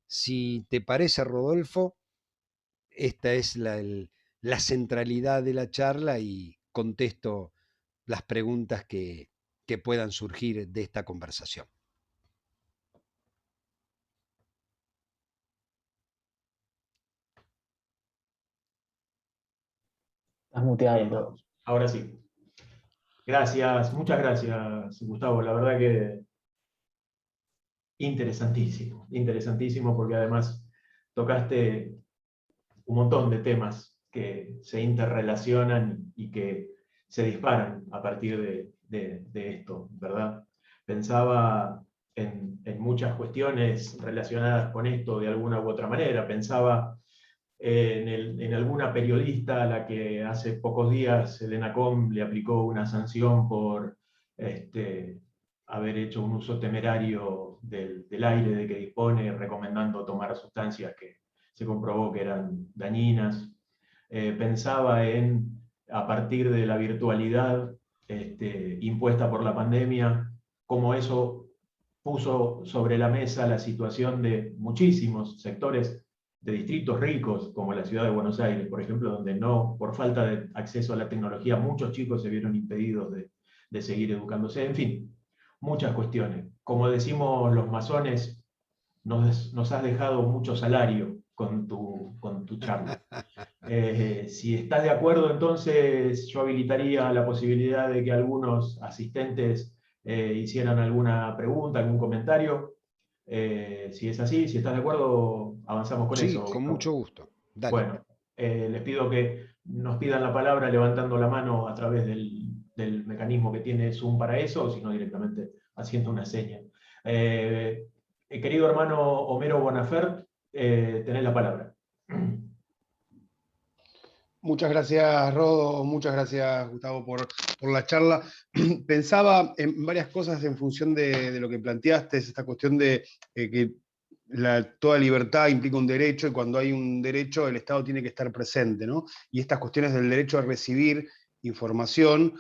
si te parece, Rodolfo, esta es la centralidad de la charla y contesto las preguntas que puedan surgir de esta conversación. Estás muteado. Ahora sí. Gracias, muchas gracias, Gustavo. La verdad que interesantísimo, interesantísimo porque además tocaste un montón de temas que se interrelacionan y que se disparan a partir de esto, ¿verdad? Pensaba en muchas cuestiones relacionadas con esto de alguna u otra manera. Pensaba en alguna periodista a la que hace pocos días el ENACOM le aplicó una sanción por haber hecho un uso temerario del aire de que dispone, recomendando tomar sustancias que se comprobó que eran dañinas. Pensaba a partir de la virtualidad impuesta por la pandemia, cómo eso puso sobre la mesa la situación de muchísimos sectores de distritos ricos, como la ciudad de Buenos Aires, por ejemplo, donde no, por falta de acceso a la tecnología, muchos chicos se vieron impedidos de seguir educándose. En fin, muchas cuestiones. Como decimos los masones, nos has dejado mucho salario con tu charla. Si estás de acuerdo, entonces yo habilitaría la posibilidad de que algunos asistentes hicieran alguna pregunta, algún comentario. Si es así, si estás de acuerdo, avanzamos con Sí, eso, con Gustavo. mucho gusto. Dale. Bueno, les pido que nos pidan la palabra levantando la mano a través del mecanismo que tiene Zoom para eso, o si no directamente haciendo una seña. Querido hermano Homero Bonafert, tenés la palabra. Muchas gracias, Rodo, muchas gracias, Gustavo, por la charla. Pensaba en varias cosas en función de lo que planteaste, es esta cuestión de que toda libertad implica un derecho, y cuando hay un derecho el Estado tiene que estar presente, ¿no? Y estas cuestiones del derecho a recibir información,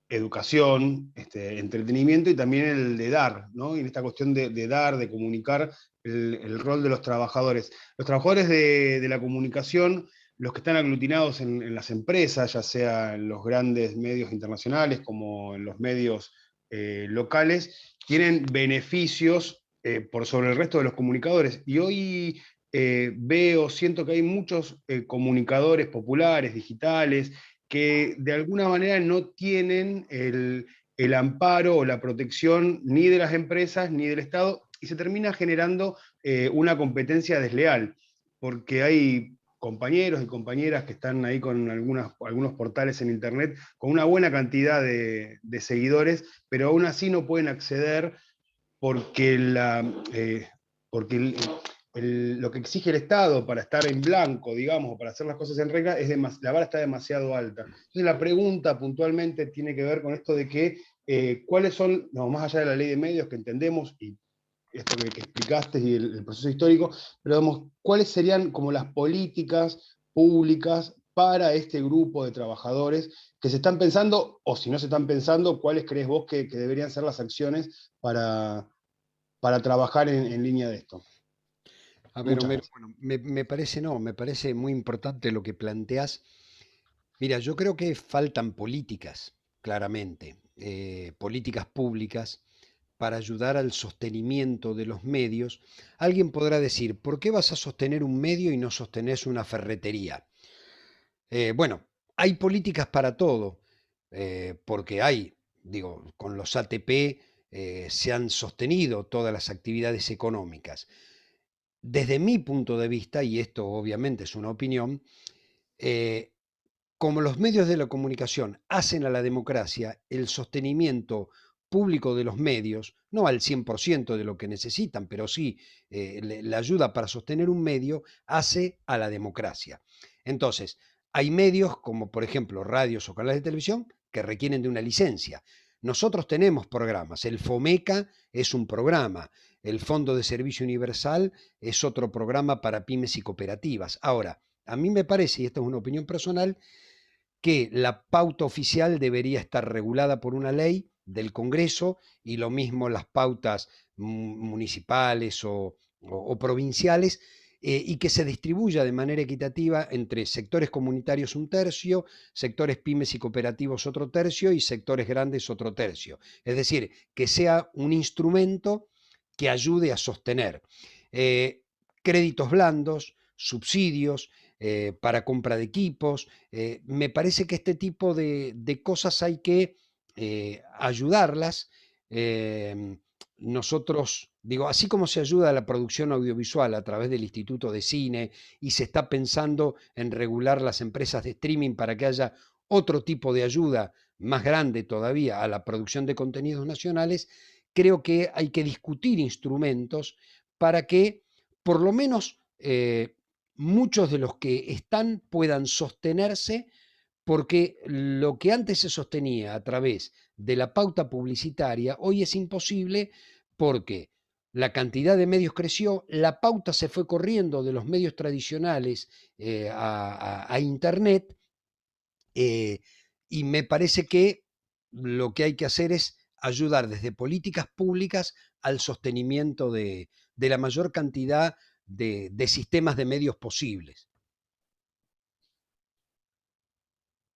educación, entretenimiento, y también el de dar, ¿no? Y en esta cuestión de dar, de comunicar, el rol de los trabajadores. Los trabajadores de la comunicación, los que están aglutinados en las empresas, ya sea en los grandes medios internacionales como en los medios locales, tienen beneficios por sobre el resto de los comunicadores. Y hoy siento que hay muchos comunicadores populares, digitales, que de alguna manera no tienen el amparo o la protección ni de las empresas ni del Estado, y se termina generando una competencia desleal, porque hay compañeros y compañeras que están ahí con algunos portales en internet con una buena cantidad de seguidores, pero aún así no pueden acceder porque, porque lo que exige el Estado para estar en blanco, digamos, o para hacer las cosas en regla, la vara está demasiado alta. Entonces la pregunta puntualmente tiene que ver con esto de que cuáles son, no, más allá de la ley de medios que entendemos, y esto que explicaste y el proceso histórico, pero digamos, ¿cuáles serían como las políticas públicas para este grupo de trabajadores que se están pensando, o si no se están pensando, cuáles crees vos que deberían ser las acciones para trabajar en línea de esto? A ver, Muchas Homero, gracias. bueno, me parece muy importante lo que planteás. Mira, yo creo que faltan políticas, claramente, políticas públicas para ayudar al sostenimiento de los medios. Alguien podrá decir, ¿por qué vas a sostener un medio y no sostenés una ferretería? Bueno, hay políticas para todo, porque hay, digo, con los ATP se han sostenido todas las actividades económicas. Desde mi punto de vista, y esto obviamente es una opinión, eh, como los medios de la comunicación hacen a la democracia, el sostenimiento público de los medios, no al 100% de lo que necesitan, pero sí la ayuda para sostener un medio, hace a la democracia. Entonces, hay medios como por ejemplo radios o canales de televisión que requieren de una licencia. Nosotros tenemos programas, el FOMECA es un programa, el Fondo de Servicio Universal es otro programa para pymes y cooperativas. Ahora, a mí me parece, y esta es una opinión personal, que la pauta oficial debería estar regulada por una ley del Congreso y lo mismo las pautas municipales o provinciales, y que se distribuya de manera equitativa entre sectores comunitarios un tercio, sectores pymes y cooperativos otro tercio y sectores grandes otro tercio. Es decir, que sea un instrumento que ayude a sostener créditos blandos, subsidios, para compra de equipos. Me parece que este tipo de cosas hay que ayudarlas. Nosotros, digo, así como se ayuda a la producción audiovisual a través del Instituto de Cine y se está pensando en regular las empresas de streaming para que haya otro tipo de ayuda más grande todavía a la producción de contenidos nacionales, creo que hay que discutir instrumentos para que por lo menos muchos de los que están puedan sostenerse, porque lo que antes se sostenía a través de la pauta publicitaria hoy es imposible, porque la cantidad de medios creció, la pauta se fue corriendo de los medios tradicionales a Internet, y me parece que lo que hay que hacer es ayudar desde políticas públicas al sostenimiento de la mayor cantidad de sistemas de medios posibles.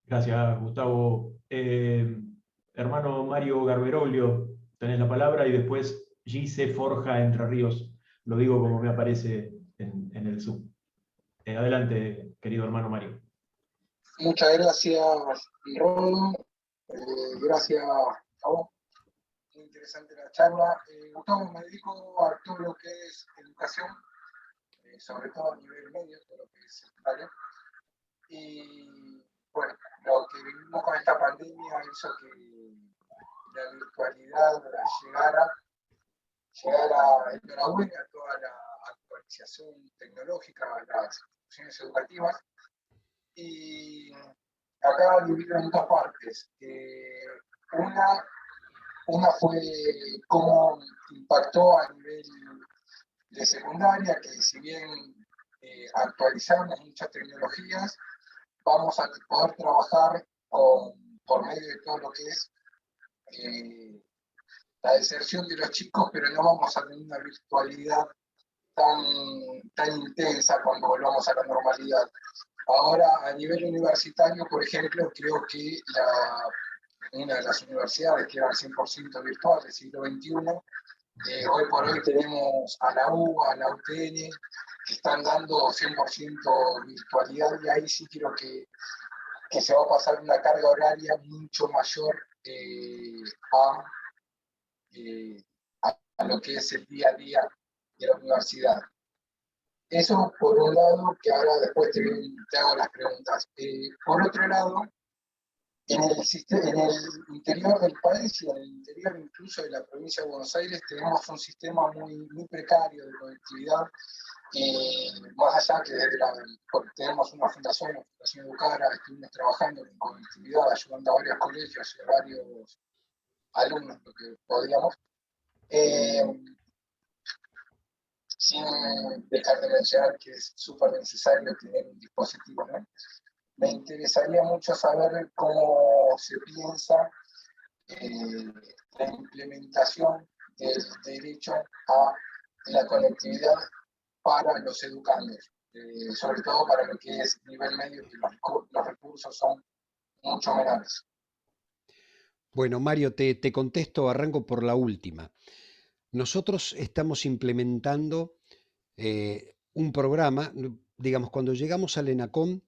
Gracias, Gustavo. Hermano Mario Garberolio, tenés la palabra, y después Gise Forja Entre Ríos. Lo digo como me aparece en el Zoom. Adelante, querido hermano Mario. Muchas gracias, Rodo. Gracias a vos. Muy interesante la charla. Gustavo, me dedico a todo lo que es educación, sobre todo a nivel medio, todo lo que es secundario. Y bueno, lo que vivimos con esta pandemia hizo que la virtualidad llegara enhorabuena a toda la actualización tecnológica a las instituciones educativas. Y acá divido en dos partes. Una fue cómo impactó a nivel de secundaria, que si bien actualizamos muchas tecnologías, vamos a poder trabajar por medio de todo lo que es la deserción de los chicos, pero no vamos a tener una virtualidad tan intensa cuando volvamos a la normalidad. Ahora, a nivel universitario, por ejemplo, creo que una de las universidades que eran 100% virtual del siglo XXI, hoy por hoy tenemos a la UBA, a la UTN, que están dando 100% virtualidad, y ahí sí creo que se va a pasar una carga horaria mucho mayor a lo que es el día a día de la universidad. Eso por un lado, que ahora después te hago las preguntas. Por otro lado, en el interior del país y en el interior incluso de la provincia de Buenos Aires tenemos un sistema muy precario de conectividad, más allá que porque tenemos una fundación, la Fundación Educara, estuvimos trabajando en conectividad, ayudando a varios colegios y a varios alumnos, lo que podíamos. Sin dejar de mencionar que es súper necesario tener un dispositivo, ¿no? Me interesaría mucho saber cómo se piensa la implementación del derecho a la conectividad para los educandos, sobre todo para lo que es nivel medio, que los recursos son mucho menores. Bueno, Mario, te contesto, arranco por la última. Nosotros estamos implementando un programa, digamos, cuando llegamos al ENACOM,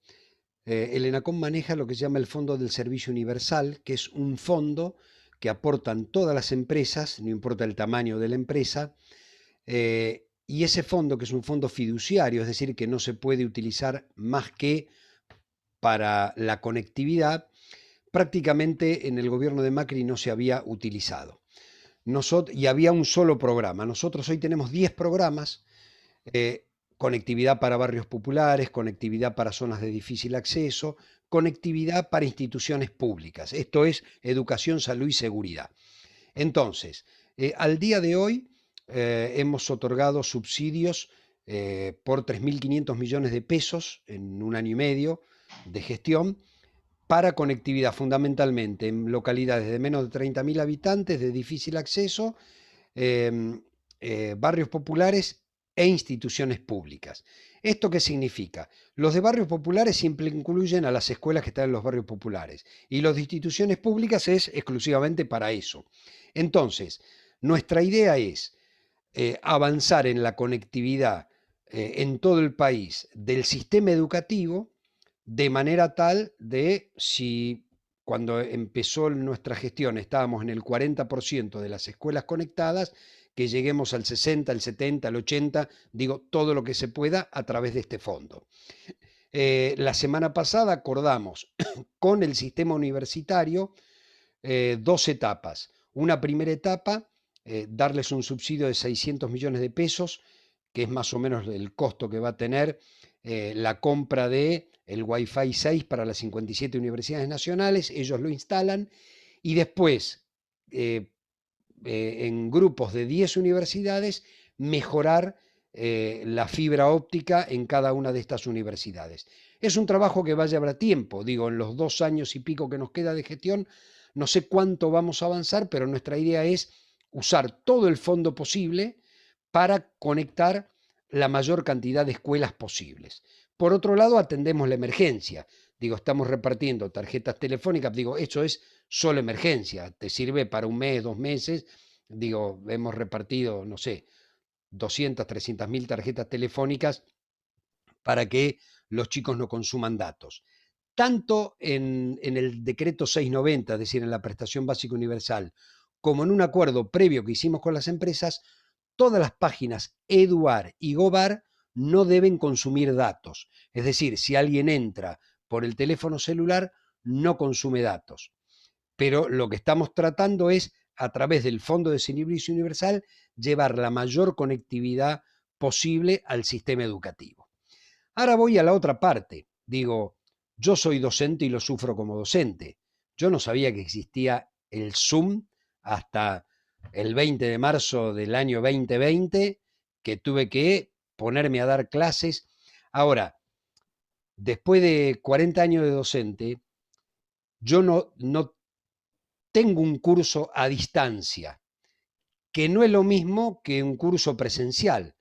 el ENACOM maneja lo que se llama el Fondo del Servicio Universal, que es un fondo que aportan todas las empresas, no importa el tamaño de la empresa, y ese fondo, que es un fondo fiduciario, es decir, que no se puede utilizar más que para la conectividad, prácticamente en el gobierno de Macri no se había utilizado. Y había un solo programa. Nosotros hoy tenemos 10 programas, conectividad para barrios populares, conectividad para zonas de difícil acceso, conectividad para instituciones públicas. Esto es educación, salud y seguridad. Entonces, al día de hoy hemos otorgado subsidios por 3.500 millones de pesos en un año y medio de gestión para conectividad, fundamentalmente en localidades de menos de 30.000 habitantes, de difícil acceso, barrios populares e instituciones públicas. ¿Esto qué significa? Los de barrios populares siempre incluyen a las escuelas que están en los barrios populares, y los de instituciones públicas es exclusivamente para eso. Entonces, nuestra idea es avanzar en la conectividad en todo el país del sistema educativo, de manera tal de, si cuando empezó nuestra gestión estábamos en el 40% de las escuelas conectadas, que lleguemos al 60, al 70, al 80, digo, todo lo que se pueda a través de este fondo. La semana pasada acordamos con el sistema universitario 2 etapas. Una primera etapa, darles un subsidio de 600 millones de pesos, que es más o menos el costo que va a tener la compra de el Wi-Fi 6 para las 57 universidades nacionales. Ellos lo instalan y después, en grupos de 10 universidades, mejorar la fibra óptica en cada una de estas universidades. Es un trabajo que va a llevar tiempo, digo, en los 2 años y pico que nos queda de gestión, no sé cuánto vamos a avanzar, pero nuestra idea es usar todo el fondo posible para conectar la mayor cantidad de escuelas posibles. Por otro lado, atendemos la emergencia. Digo, estamos repartiendo tarjetas telefónicas, digo, eso es solo emergencia, te sirve para 1 mes, 2 meses. Digo, hemos repartido, no sé, 200, 300.000 tarjetas telefónicas para que los chicos no consuman datos. Tanto en el decreto 690, es decir, en la prestación básica universal, como en un acuerdo previo que hicimos con las empresas, todas las páginas Eduar y Gobar no deben consumir datos. Es decir, si alguien entra por el teléfono celular, no consume datos. Pero lo que estamos tratando es, a través del Fondo de Servicio Universal, llevar la mayor conectividad posible al sistema educativo. Ahora voy a la otra parte. Digo, yo soy docente y lo sufro como docente. Yo no sabía que existía el Zoom hasta el 20 de marzo del año 2020, que tuve que ponerme a dar clases. Ahora, después de 40 años de docente, yo no tengo un curso a distancia, que no es lo mismo que un curso presencial.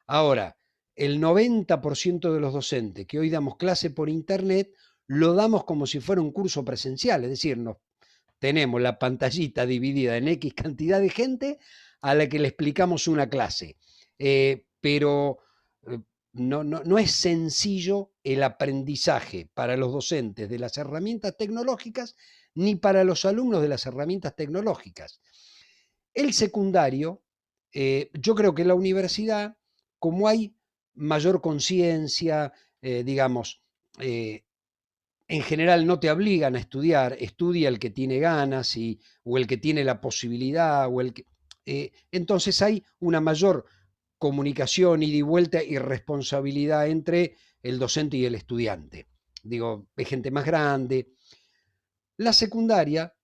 Ahora, el 90% de los docentes que hoy damos clase por internet, lo damos como si fuera un curso presencial, es decir, tenemos la pantallita dividida en X cantidad de gente a la que le explicamos una clase. Pero no es sencillo el aprendizaje para los docentes de las herramientas tecnológicas ni para los alumnos de las herramientas tecnológicas. El secundario, yo creo que en la universidad, como hay mayor conciencia, digamos, en general no te obligan a estudiar, estudia el que tiene ganas o el que tiene la posibilidad, entonces hay una mayor comunicación, ida y vuelta y responsabilidad entre el docente y el estudiante. Digo, es gente más grande. La secundaria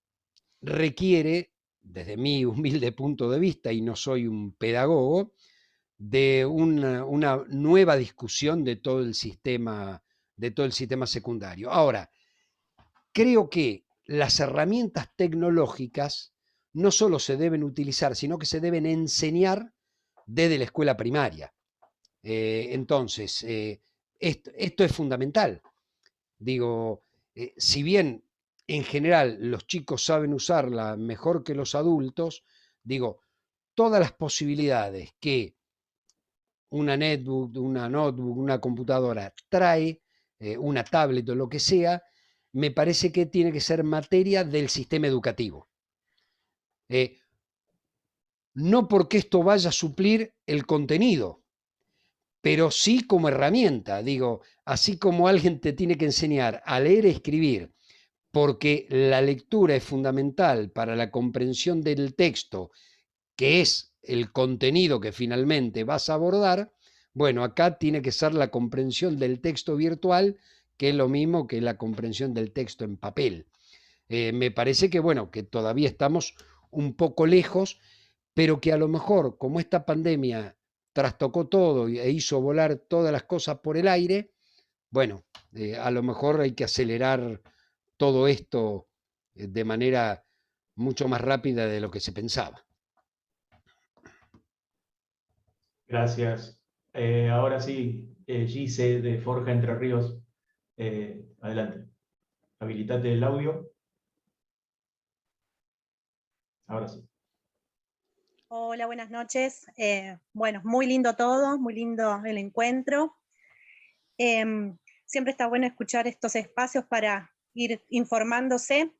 requiere, desde mi humilde punto de vista, y no soy un pedagogo, de una nueva discusión de todo el sistema secundario. Ahora, creo que las herramientas tecnológicas no solo se deben utilizar, sino que se deben enseñar desde la escuela primaria. Entonces, esto es fundamental. Digo, si bien en general los chicos saben usarla mejor que los adultos, digo, todas las posibilidades que una netbook, una notebook, una computadora trae, una tablet o lo que sea, me parece que tiene que ser materia del sistema educativo. No porque esto vaya a suplir el contenido, pero sí como herramienta. Digo, así como alguien te tiene que enseñar a leer y escribir, porque la lectura es fundamental para la comprensión del texto, que es el contenido que finalmente vas a abordar, bueno, acá tiene que ser la comprensión del texto virtual, que es lo mismo que la comprensión del texto en papel. Me parece que, bueno, que todavía estamos un poco lejos, pero que a lo mejor, como esta pandemia trastocó todo e hizo volar todas las cosas por el aire, bueno, a lo mejor hay que acelerar todo esto de manera mucho más rápida de lo que se pensaba. Gracias. Ahora sí, Gise de Forja Entre Ríos, adelante. Habilitate el audio. Ahora sí. Hola, buenas noches. Bueno, muy lindo todo, muy lindo el encuentro. Siempre está bueno escuchar estos espacios para ir informándose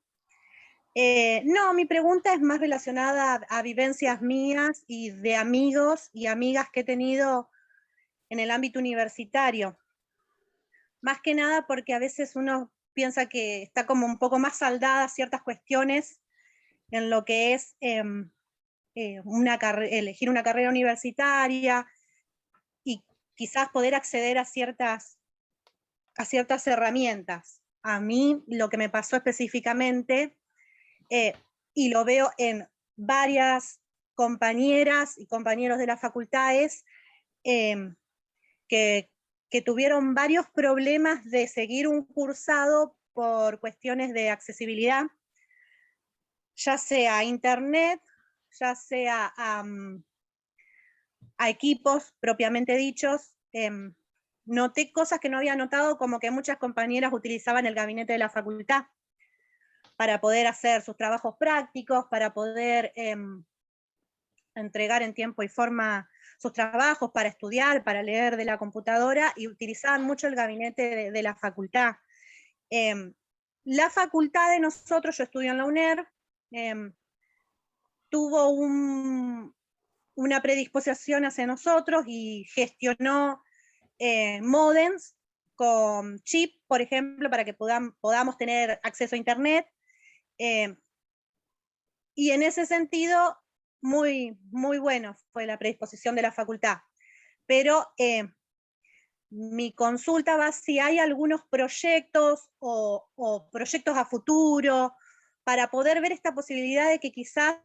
No, mi pregunta es más relacionada a vivencias mías y de amigos y amigas que he tenido en el ámbito universitario. Más que nada porque a veces uno piensa que está como un poco más saldadas ciertas cuestiones en lo que es elegir una carrera universitaria y quizás poder acceder a ciertas herramientas. A mí lo que me pasó específicamente, y lo veo en varias compañeras y compañeros de las facultades, que tuvieron varios problemas de seguir un cursado por cuestiones de accesibilidad, ya sea a internet, ya sea a equipos propiamente dichos. Noté cosas que no había notado, como que muchas compañeras utilizaban el gabinete de la facultad para poder hacer sus trabajos prácticos, para poder entregar en tiempo y forma sus trabajos, para estudiar, para leer de la computadora, y utilizaban mucho el gabinete de la facultad. La facultad de nosotros, yo estudio en la UNER, tuvo una predisposición hacia nosotros y gestionó modems con chip, por ejemplo, para que podamos tener acceso a internet. Y en ese sentido, muy, muy bueno fue la predisposición de la facultad. Pero mi consulta va si hay algunos proyectos o proyectos a futuro para poder ver esta posibilidad de que quizás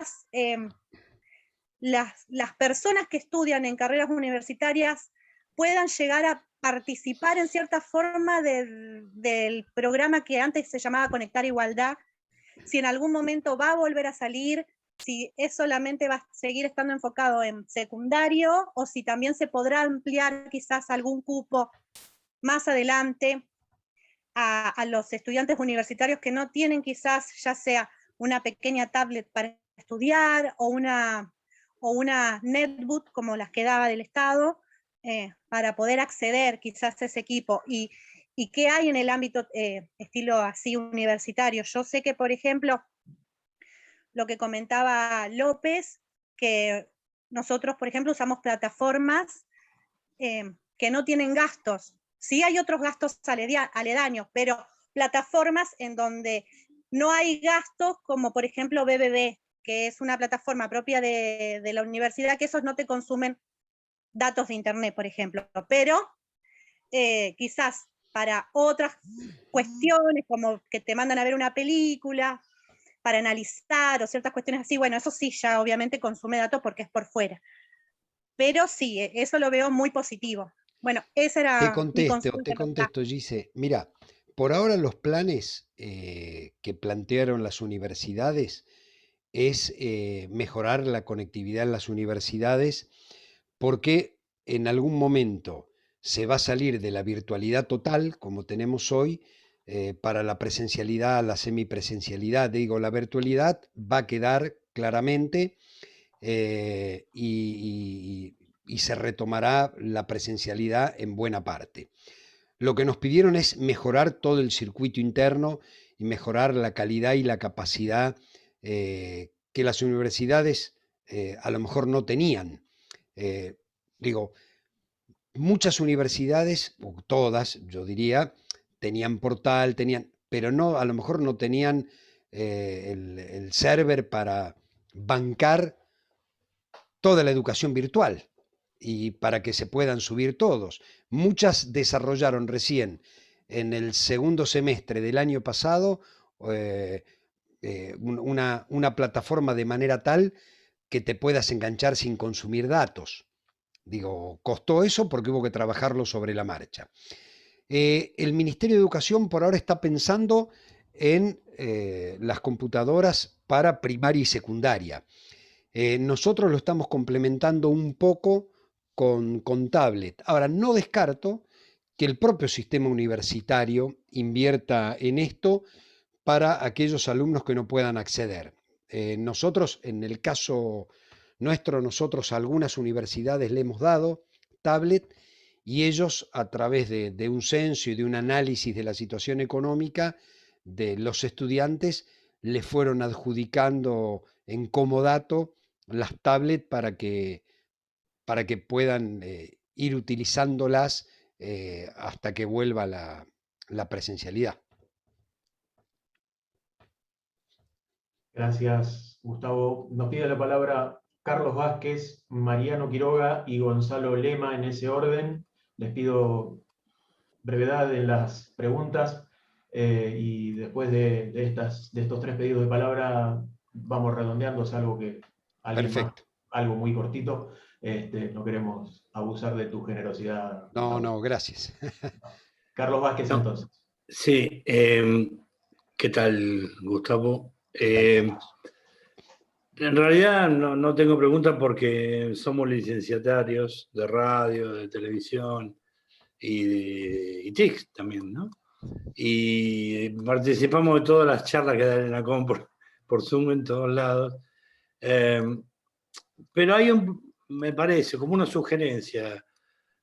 las personas que estudian en carreras universitarias puedan llegar a participar en cierta forma del programa que antes se llamaba Conectar Igualdad, si en algún momento va a volver a salir, si es solamente va a seguir estando enfocado en secundario, o si también se podrá ampliar quizás algún cupo más adelante a los estudiantes universitarios que no tienen quizás ya sea una pequeña tablet para estudiar o una netbook como las que daba del Estado, para poder acceder quizás a ese equipo. ¿Y qué hay en el ámbito estilo así universitario? Yo sé que, por ejemplo, lo que comentaba López, que nosotros, por ejemplo, usamos plataformas que no tienen gastos. Sí hay otros gastos aledaños, pero plataformas en donde no hay gastos, como por ejemplo BBB, que es una plataforma propia de la universidad, que esos no te consumen datos de internet, por ejemplo, pero quizás para otras cuestiones, como que te mandan a ver una película, para analizar o ciertas cuestiones así, bueno, eso sí ya obviamente consume datos porque es por fuera. Pero sí, eso lo veo muy positivo. Bueno, esa era mi consulta. Te contesto, Gise. Mira, por ahora los planes que plantearon las universidades es mejorar la conectividad en las universidades, porque en algún momento se va a salir de la virtualidad total, como tenemos hoy, para la presencialidad, la semipresencialidad. Digo, la virtualidad va a quedar claramente y se retomará la presencialidad en buena parte. Lo que nos pidieron es mejorar todo el circuito interno y mejorar la calidad y la capacidad que las universidades a lo mejor no tenían. Digo, muchas universidades, o todas, yo diría, tenían portal, pero no, a lo mejor no tenían el server para bancar toda la educación virtual y para que se puedan subir todos. Muchas desarrollaron recién en el segundo semestre del año pasado una plataforma de manera tal que te puedas enganchar sin consumir datos. Digo, costó eso porque hubo que trabajarlo sobre la marcha. El Ministerio de Educación por ahora está pensando en las computadoras para primaria y secundaria. Nosotros lo estamos complementando un poco con tablet. Ahora, no descarto que el propio sistema universitario invierta en esto para aquellos alumnos que no puedan acceder. Nosotros, en el caso nuestro, nosotros a algunas universidades le hemos dado tablet y ellos, a través de un censo y de un análisis de la situación económica de los estudiantes, le fueron adjudicando en comodato las tablets para que puedan ir utilizándolas hasta que vuelva la presencialidad. Gracias, Gustavo. Nos pide la palabra Carlos Vázquez, Mariano Quiroga y Gonzalo Lema en ese orden. Les pido brevedad en las preguntas y después de estos 3 pedidos de palabra vamos redondeando, salvo que alguien más, Perfecto. algo muy cortito. No queremos abusar de tu generosidad. No, Gustavo. no, gracias. Carlos Vázquez, No. entonces. Sí, ¿qué tal, Gustavo? En realidad no tengo preguntas porque somos licenciatarios de radio, de televisión y TIC también, ¿no? Y participamos de todas las charlas que dan en la COM por Zoom en todos lados. Pero me parece, como una sugerencia,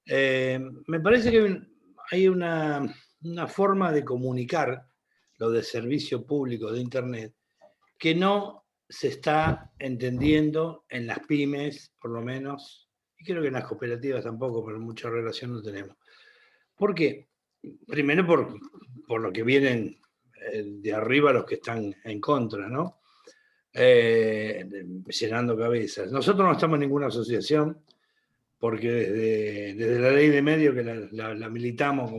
me parece que hay una forma de comunicar lo de servicio público de Internet que no se está entendiendo en las pymes, por lo menos, y creo que en las cooperativas tampoco, pero mucha relación no tenemos. ¿Por qué? Primero por lo que vienen de arriba los que están en contra, ¿no? Llenando cabezas. Nosotros no estamos en ninguna asociación, porque desde la ley de medios que la militamos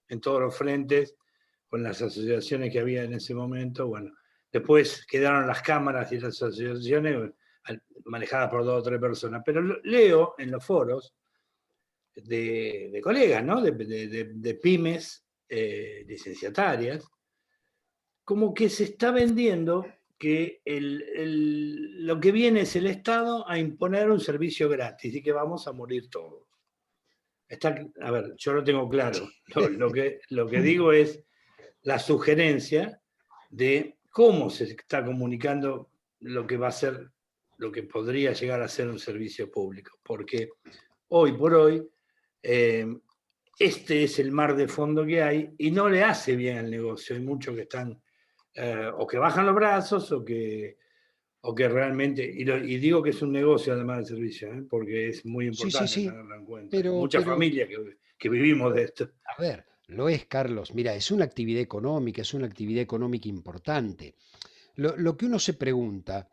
en todos los frentes, con las asociaciones que había en ese momento, bueno, después quedaron las cámaras y las asociaciones manejadas por 2 o 3 personas, pero leo en los foros de colegas, ¿no? de pymes licenciatarias, como que se está vendiendo que lo que viene es el Estado a imponer un servicio gratis y que vamos a morir todos. A ver, yo lo tengo claro. Lo que digo es la sugerencia de cómo se está comunicando lo que va a ser, lo que podría llegar a ser un servicio público. Porque hoy por hoy, este es el mar de fondo que hay y no le hace bien al negocio. Hay muchos que están o que bajan los brazos o que realmente, y digo que es un negocio además del servicio, porque es muy importante Sí. tenerlo en cuenta. Pero, Muchas familias que vivimos de esto. A ver, lo es, Carlos. Mira, es una actividad económica importante. Lo que uno se pregunta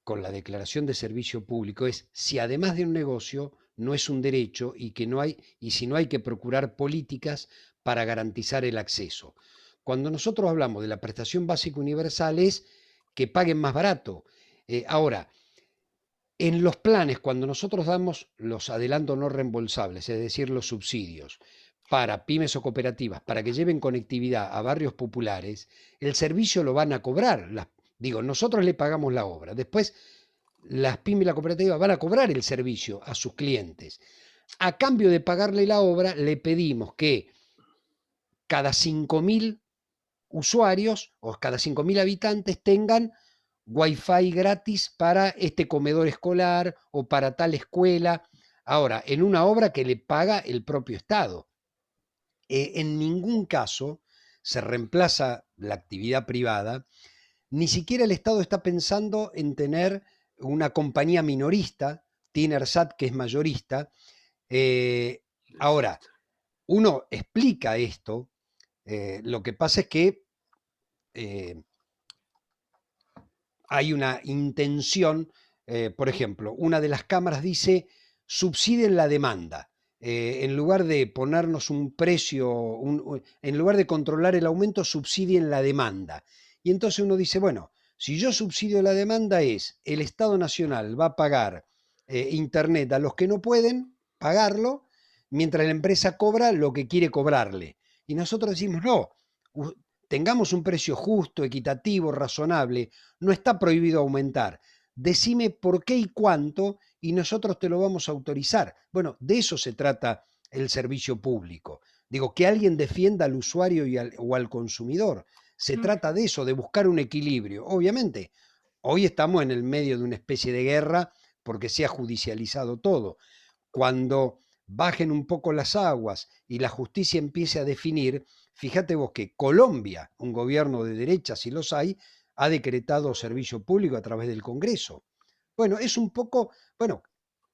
con la declaración de servicio público es si además de un negocio no es un derecho y si no hay que procurar políticas para garantizar el acceso. Cuando nosotros hablamos de la prestación básica universal es que paguen más barato. Ahora, en los planes, cuando nosotros damos los adelantos no reembolsables, es decir, los subsidios, para pymes o cooperativas, para que lleven conectividad a barrios populares, el servicio lo van a cobrar. Nosotros le pagamos la obra. Después, las pymes y la cooperativa van a cobrar el servicio a sus clientes. A cambio de pagarle la obra, le pedimos que cada 5.000 usuarios o cada 5.000 habitantes tengan Wi-Fi gratis para este comedor escolar o para tal escuela. Ahora, en una obra que le paga el propio Estado. En ningún caso se reemplaza la actividad privada, ni siquiera el Estado está pensando en tener una compañía minorista, Tinersat, que es mayorista. Ahora, uno explica esto, lo que pasa es que hay una intención, por ejemplo, una de las cámaras dice, subsidien la demanda. En lugar de ponernos un precio, en lugar de controlar el aumento, subsidien la demanda. Y entonces uno dice, bueno, si yo subsidio la demanda el Estado Nacional va a pagar Internet a los que no pueden pagarlo, mientras la empresa cobra lo que quiere cobrarle. Y nosotros decimos, no, tengamos un precio justo, equitativo, razonable, no está prohibido aumentar. Decime por qué y cuánto y nosotros te lo vamos a autorizar. Bueno, de eso se trata el servicio público. Digo, que alguien defienda al usuario o al consumidor. Se trata de eso, de buscar un equilibrio. Obviamente, hoy estamos en el medio de una especie de guerra porque se ha judicializado todo. Cuando bajen un poco las aguas y la justicia empiece a definir, Fíjate vos que Colombia, un gobierno de derecha, si los hay, ha decretado servicio público a través del Congreso. Bueno, es un poco, bueno,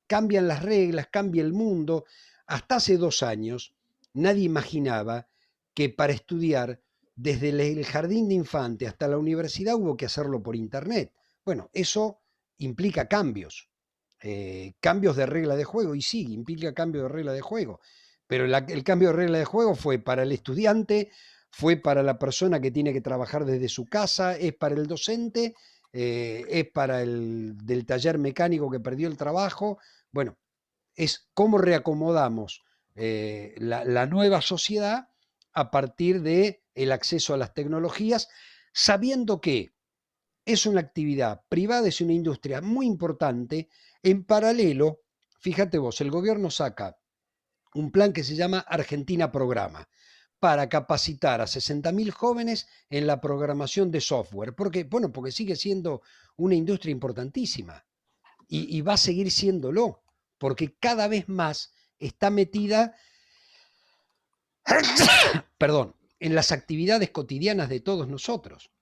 cambian las reglas, cambia el mundo. Hasta hace 2 años nadie imaginaba que para estudiar desde el jardín de infante hasta la universidad hubo que hacerlo por internet. Bueno, eso implica cambios, cambios de regla de juego, y sí, implica cambio de regla de juego, pero el cambio de regla de juego fue para el estudiante, fue para la persona que tiene que trabajar desde su casa, es para el docente, es para el del taller mecánico que perdió el trabajo. Bueno, es cómo reacomodamos la nueva sociedad a partir del acceso a las tecnologías, sabiendo que es una actividad privada, es una industria muy importante. En paralelo, fíjate vos, el gobierno saca un plan que se llama Argentina Programa para capacitar a 60.000 jóvenes en la programación de software. ¿Por qué? Bueno, porque sigue siendo una industria importantísima y va a seguir siéndolo, porque cada vez más está metida, perdón, en las actividades cotidianas de todos nosotros.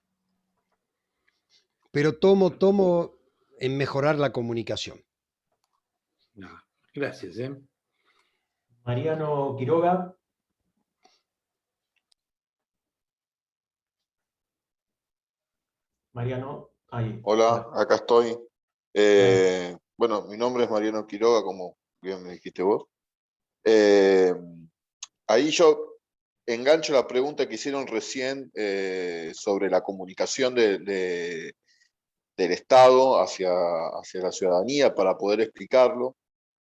Pero tomo en mejorar la comunicación. No, gracias. Mariano Quiroga. Mariano, ahí. Hola, acá estoy. Bueno, mi nombre es Mariano Quiroga, como bien me dijiste vos. Ahí yo engancho la pregunta que hicieron recién sobre la comunicación del Estado hacia la ciudadanía para poder explicarlo.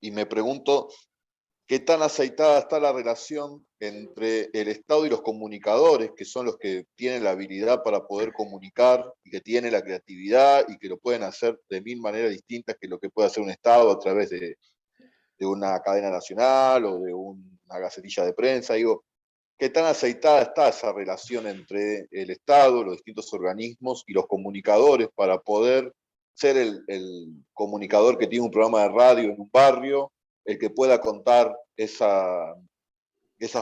Y me pregunto qué tan aceitada está la relación entre el Estado y los comunicadores, que son los que tienen la habilidad para poder comunicar y que tienen la creatividad y que lo pueden hacer de 1000 maneras distintas que lo que puede hacer un Estado a través de una cadena nacional o de una gacetilla de prensa. Digo, ¿qué tan aceitada está esa relación entre el Estado, los distintos organismos y los comunicadores para poder ser el comunicador que tiene un programa de radio en un barrio, el que pueda contar esas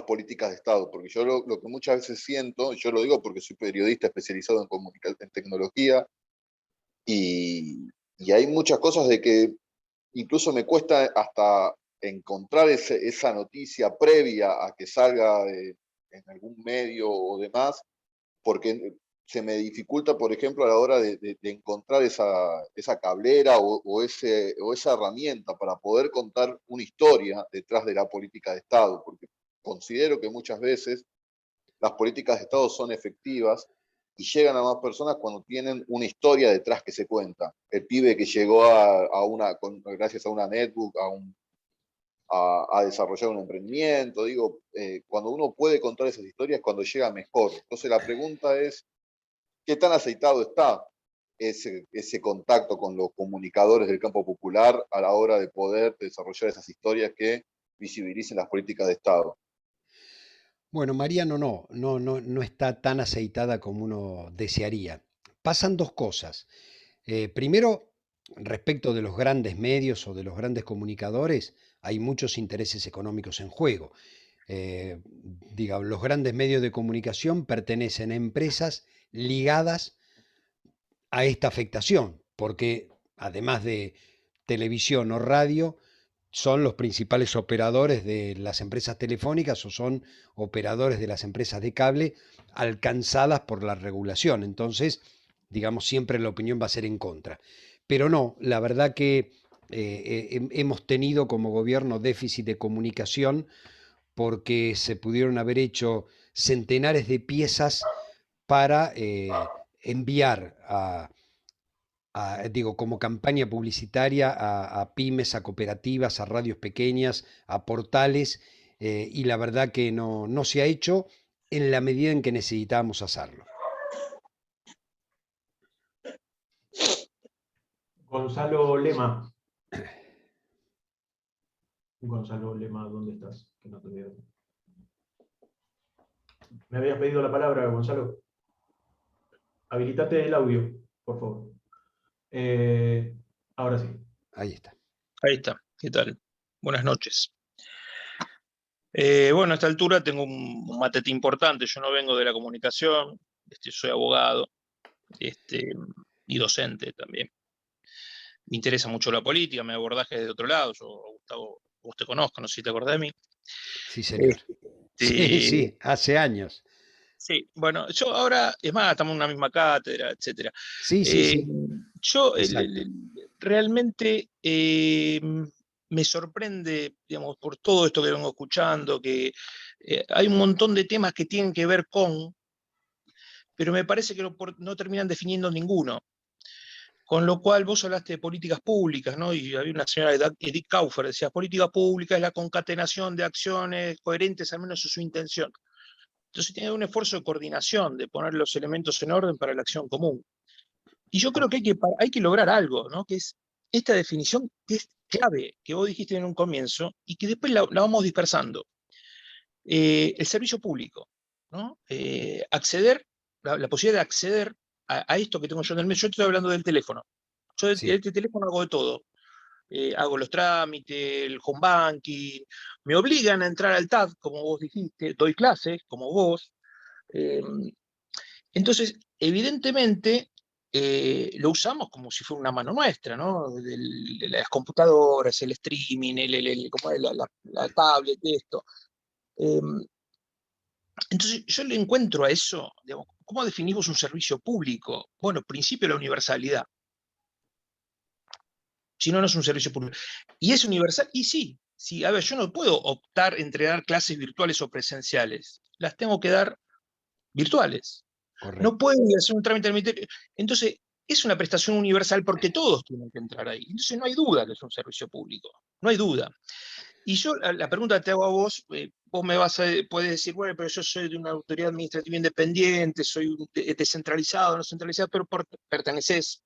políticas de Estado? Porque yo lo que muchas veces siento, yo lo digo porque soy periodista especializado en tecnología, y hay muchas cosas de que incluso me cuesta hasta encontrar esa noticia previa a que salga en algún medio o demás, porque se me dificulta, por ejemplo, a la hora de encontrar esa cablera o esa herramienta para poder contar una historia detrás de la política de Estado, porque considero que muchas veces las políticas de Estado son efectivas y llegan a más personas cuando tienen una historia detrás que se cuenta. El pibe que llegó gracias a una netbook, a desarrollar un emprendimiento, digo, cuando uno puede contar esas historias, cuando llega mejor. Entonces la pregunta es, ¿qué tan aceitado está ese contacto con los comunicadores del campo popular a la hora de poder desarrollar esas historias que visibilicen las políticas de Estado? Bueno, Mariano, no está tan aceitada como uno desearía. Pasan 2 cosas. Primero, respecto de los grandes medios o de los grandes comunicadores, hay muchos intereses económicos en juego. Digamos, los grandes medios de comunicación pertenecen a empresas ligadas a esta afectación, porque además de televisión o radio, son los principales operadores de las empresas telefónicas o son operadores de las empresas de cable alcanzadas por la regulación. Entonces, digamos, siempre la opinión va a ser en contra. Pero no, la verdad que hemos tenido como gobierno déficit de comunicación porque se pudieron haber hecho centenares de piezas para enviar digo, como campaña publicitaria a pymes, a cooperativas, a radios pequeñas, a portales, y la verdad que no se ha hecho en la medida en que necesitábamos hacerlo. Gonzalo Lema. Gonzalo Lema, ¿dónde estás? Que no te veo. Me habías pedido la palabra, Gonzalo. Habilitate el audio, por favor. Ahora sí. Ahí está. Ahí está. ¿Qué tal? Buenas noches. Bueno, a esta altura tengo un matete importante. Yo no vengo de la comunicación, soy abogado y docente también. Me interesa mucho la política, me abordaje desde otro lado. Yo, Gustavo, vos te conozco, no sé si te acordás de mí. Sí, señor. Sí, sí, hace años. Sí, bueno, yo ahora, es más, estamos en una misma cátedra, etc. Sí, sí, sí. Yo Exacto. realmente me sorprende, digamos, por todo esto que vengo escuchando, que hay un montón de temas que tienen que ver con, pero me parece que no terminan definiendo ninguno. Con lo cual vos hablaste de políticas públicas, ¿no? Y había una señora, Edith Kaufer, decía, política pública es la concatenación de acciones coherentes, al menos es su intención. Entonces tiene un esfuerzo de coordinación, de poner los elementos en orden para la acción común. Y yo creo que hay que lograr algo, ¿no? Que es esta definición que es clave, que vos dijiste en un comienzo, y que después la vamos dispersando. El servicio público, ¿no? Acceder, la posibilidad de acceder a esto que tengo yo en el medio. Yo estoy hablando del teléfono. Yo de Sí. este teléfono hago de todo. Hago los trámites, el home banking, me obligan a entrar al TAD, como vos dijiste, doy clases, como vos. Entonces, evidentemente, lo usamos como si fuera una mano nuestra, ¿no? De las computadoras, el streaming, como es la tablet, esto. Entonces, yo le encuentro a eso, digamos, ¿cómo definimos un servicio público? Bueno, principio de la universalidad. Si no, no es un servicio público. ¿Y es universal? Y sí. A ver, yo no puedo optar entre dar clases virtuales o presenciales. Las tengo que dar virtuales. Correcto. No pueden hacer un trámite al ministerio. Entonces, es una prestación universal porque todos tienen que entrar ahí. Entonces, no hay duda que es un servicio público. No hay duda. Y yo, la pregunta que te hago a vos, vos puedes decir, bueno, pero yo soy de una autoridad administrativa independiente, soy descentralizado, no centralizado, pero perteneces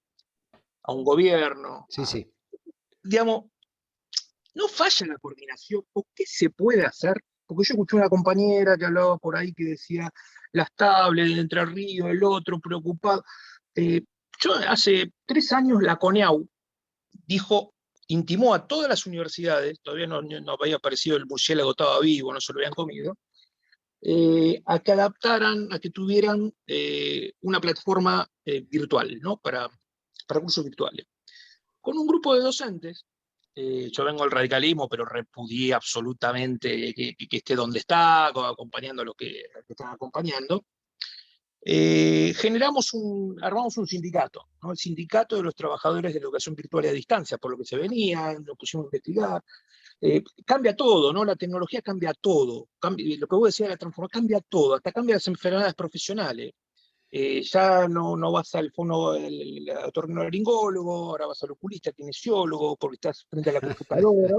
a un gobierno. Sí, sí. Digamos, no falla la coordinación. ¿O qué se puede hacer? Porque yo escuché una compañera que hablaba por ahí que decía las tablets de Entre Ríos, el otro preocupado. Yo hace 3 años la CONEAU intimó a todas las universidades, todavía no había aparecido el murciélago, estaba vivo, no se lo habían comido, a que adaptaran, a que tuvieran una plataforma virtual, ¿no? para cursos virtuales. Con un grupo de docentes. Yo vengo del radicalismo, pero repudié absolutamente que esté donde está, acompañando a los que están acompañando. Armamos un sindicato, ¿no? El sindicato de los trabajadores de la educación virtual y a distancia, por lo que se venía, lo pusimos a investigar. Cambia todo, ¿no? La tecnología cambia todo. Lo que vos decías de la transformación cambia todo, hasta cambia las enfermedades profesionales. Ya no vas al otorrinolaringólogo, ahora vas al oculista, kinesiólogo, porque estás frente a la computadora.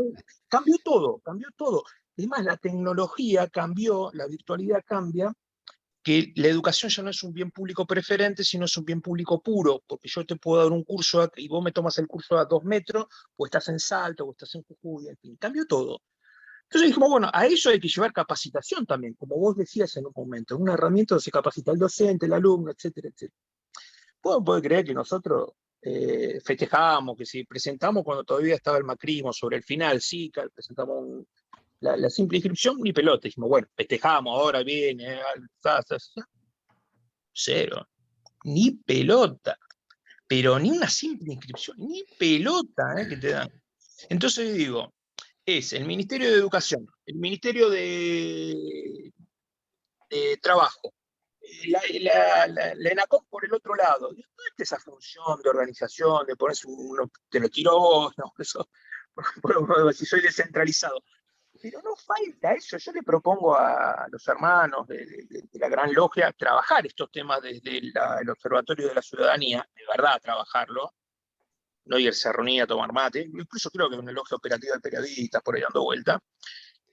Cambió todo, cambió todo. Además, la tecnología cambió, la virtualidad cambia, que la educación ya no es un bien público preferente, sino es un bien público puro, porque yo te puedo dar un curso y vos me tomas el curso a 2 metros, o estás en Salto, o estás en Jujuy, en fin, cambió todo. Entonces dijimos, bueno, a eso hay que llevar capacitación también, como vos decías en un momento, una herramienta donde se capacita el docente, el alumno, etcétera, etcétera. Puede creer que nosotros festejamos, que si presentamos cuando todavía estaba el macrismo sobre el final, sí, presentamos la simple inscripción, ni pelota. Dijimos, bueno, festejamos, ahora viene, cero, ni pelota, pero ni una simple inscripción, ni pelota que te dan. Entonces digo, es el Ministerio de Educación, el Ministerio de Trabajo, la ENACOM por el otro lado. ¿Dónde está esa función de organización, de ponerse uno, te lo tiró, no, eso, si soy descentralizado? Pero no falta eso. Yo le propongo a los hermanos de la Gran Logia trabajar estos temas desde el Observatorio de la Ciudadanía, de verdad trabajarlo, no irse a reunir a tomar mate, incluso creo que una logia operativa de periodistas por ahí dando vuelta,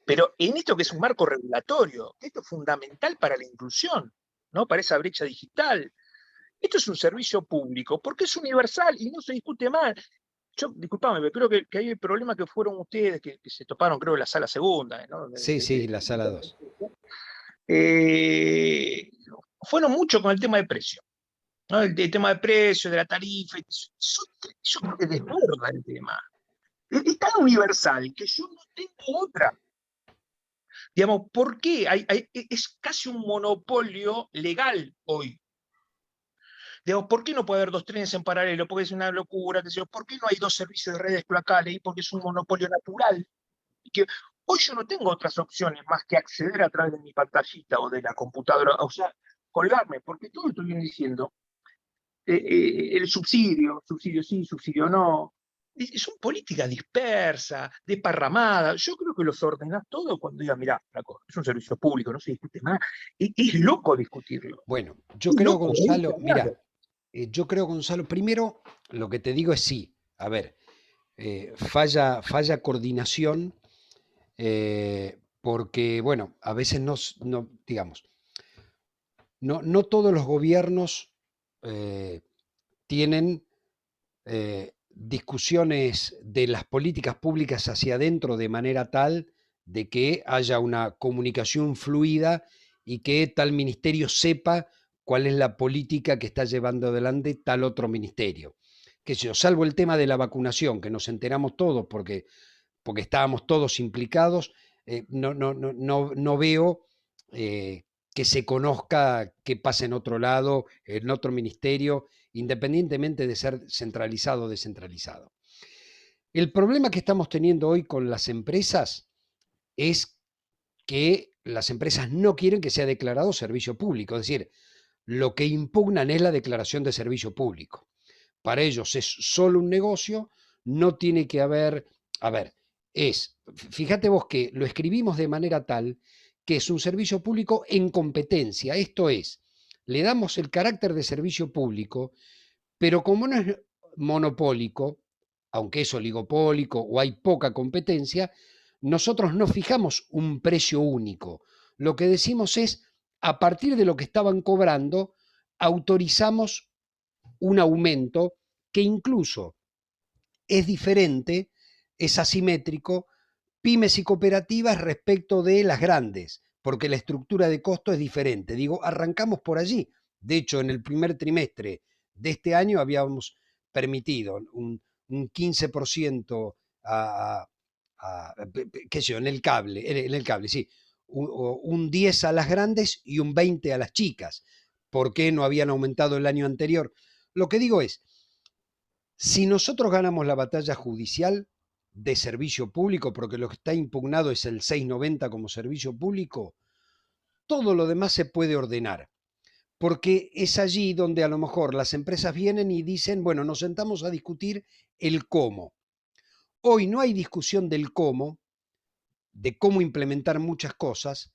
pero en esto que es un marco regulatorio, esto es fundamental para la inclusión, ¿no? Para esa brecha digital. Esto es un servicio público, porque es universal y no se discute más. Yo, disculpame, pero creo que hay el problema que fueron ustedes, que se toparon, creo, en la sala segunda, ¿no? Sí, sí, la sala 2. Fueron mucho con el tema de precio, ¿no? El tema de precio, de la tarifa. Yo creo que desborda el tema. Es tan universal que yo no tengo otra. Digamos, ¿por qué? Es casi un monopolio legal hoy. Digamos, ¿por qué no puede haber dos trenes en paralelo? Porque es una locura. ¿Por qué no hay dos servicios de redes cloacales? Porque es un monopolio natural. Y que hoy yo no tengo otras opciones más que acceder a través de mi pantallita o de la computadora, o sea, colgarme, porque todo esto viene diciendo, el subsidio sí, subsidio no, son políticas dispersas, desparramadas. Yo creo que los ordenás todo cuando digas, mirá, flaco, es un servicio público, no se discute más. Es loco discutirlo. Bueno, yo Es creo, loco, Gonzalo, mira, claro. yo creo, Gonzalo, primero lo que te digo es sí, a ver, falla coordinación, porque, bueno, a veces no digamos, no todos los gobiernos tienen discusiones de las políticas públicas hacia adentro de manera tal de que haya una comunicación fluida y que tal ministerio sepa cuál es la política que está llevando adelante tal otro ministerio. Que yo, salvo el tema de la vacunación, que nos enteramos todos porque estábamos todos implicados, no veo que se conozca qué pasa en otro lado, en otro ministerio, independientemente de ser centralizado o descentralizado. El problema que estamos teniendo hoy con las empresas es que las empresas no quieren que sea declarado servicio público, es decir, lo que impugnan es la declaración de servicio público. Para ellos es solo un negocio, no tiene que haber, a ver, fíjate vos que lo escribimos de manera tal que es un servicio público en competencia, esto es, le damos el carácter de servicio público, pero como no es monopólico, aunque es oligopólico o hay poca competencia, nosotros no fijamos un precio único. Lo que decimos es, a partir de lo que estaban cobrando, autorizamos un aumento que incluso es diferente, es asimétrico, pymes y cooperativas respecto de las grandes, porque la estructura de costo es diferente. Digo, arrancamos por allí. De hecho, en el primer trimestre de este año habíamos permitido un 15% qué sé yo, en el cable, sí, un 10 a las grandes y un 20 a las chicas. ¿Por qué no habían aumentado el año anterior? Lo que digo es, si nosotros ganamos la batalla judicial de servicio público, porque lo que está impugnado es el 690 como servicio público, todo lo demás se puede ordenar, porque es allí donde a lo mejor las empresas vienen y dicen, bueno, nos sentamos a discutir el cómo. Hoy no hay discusión del cómo, de cómo implementar muchas cosas,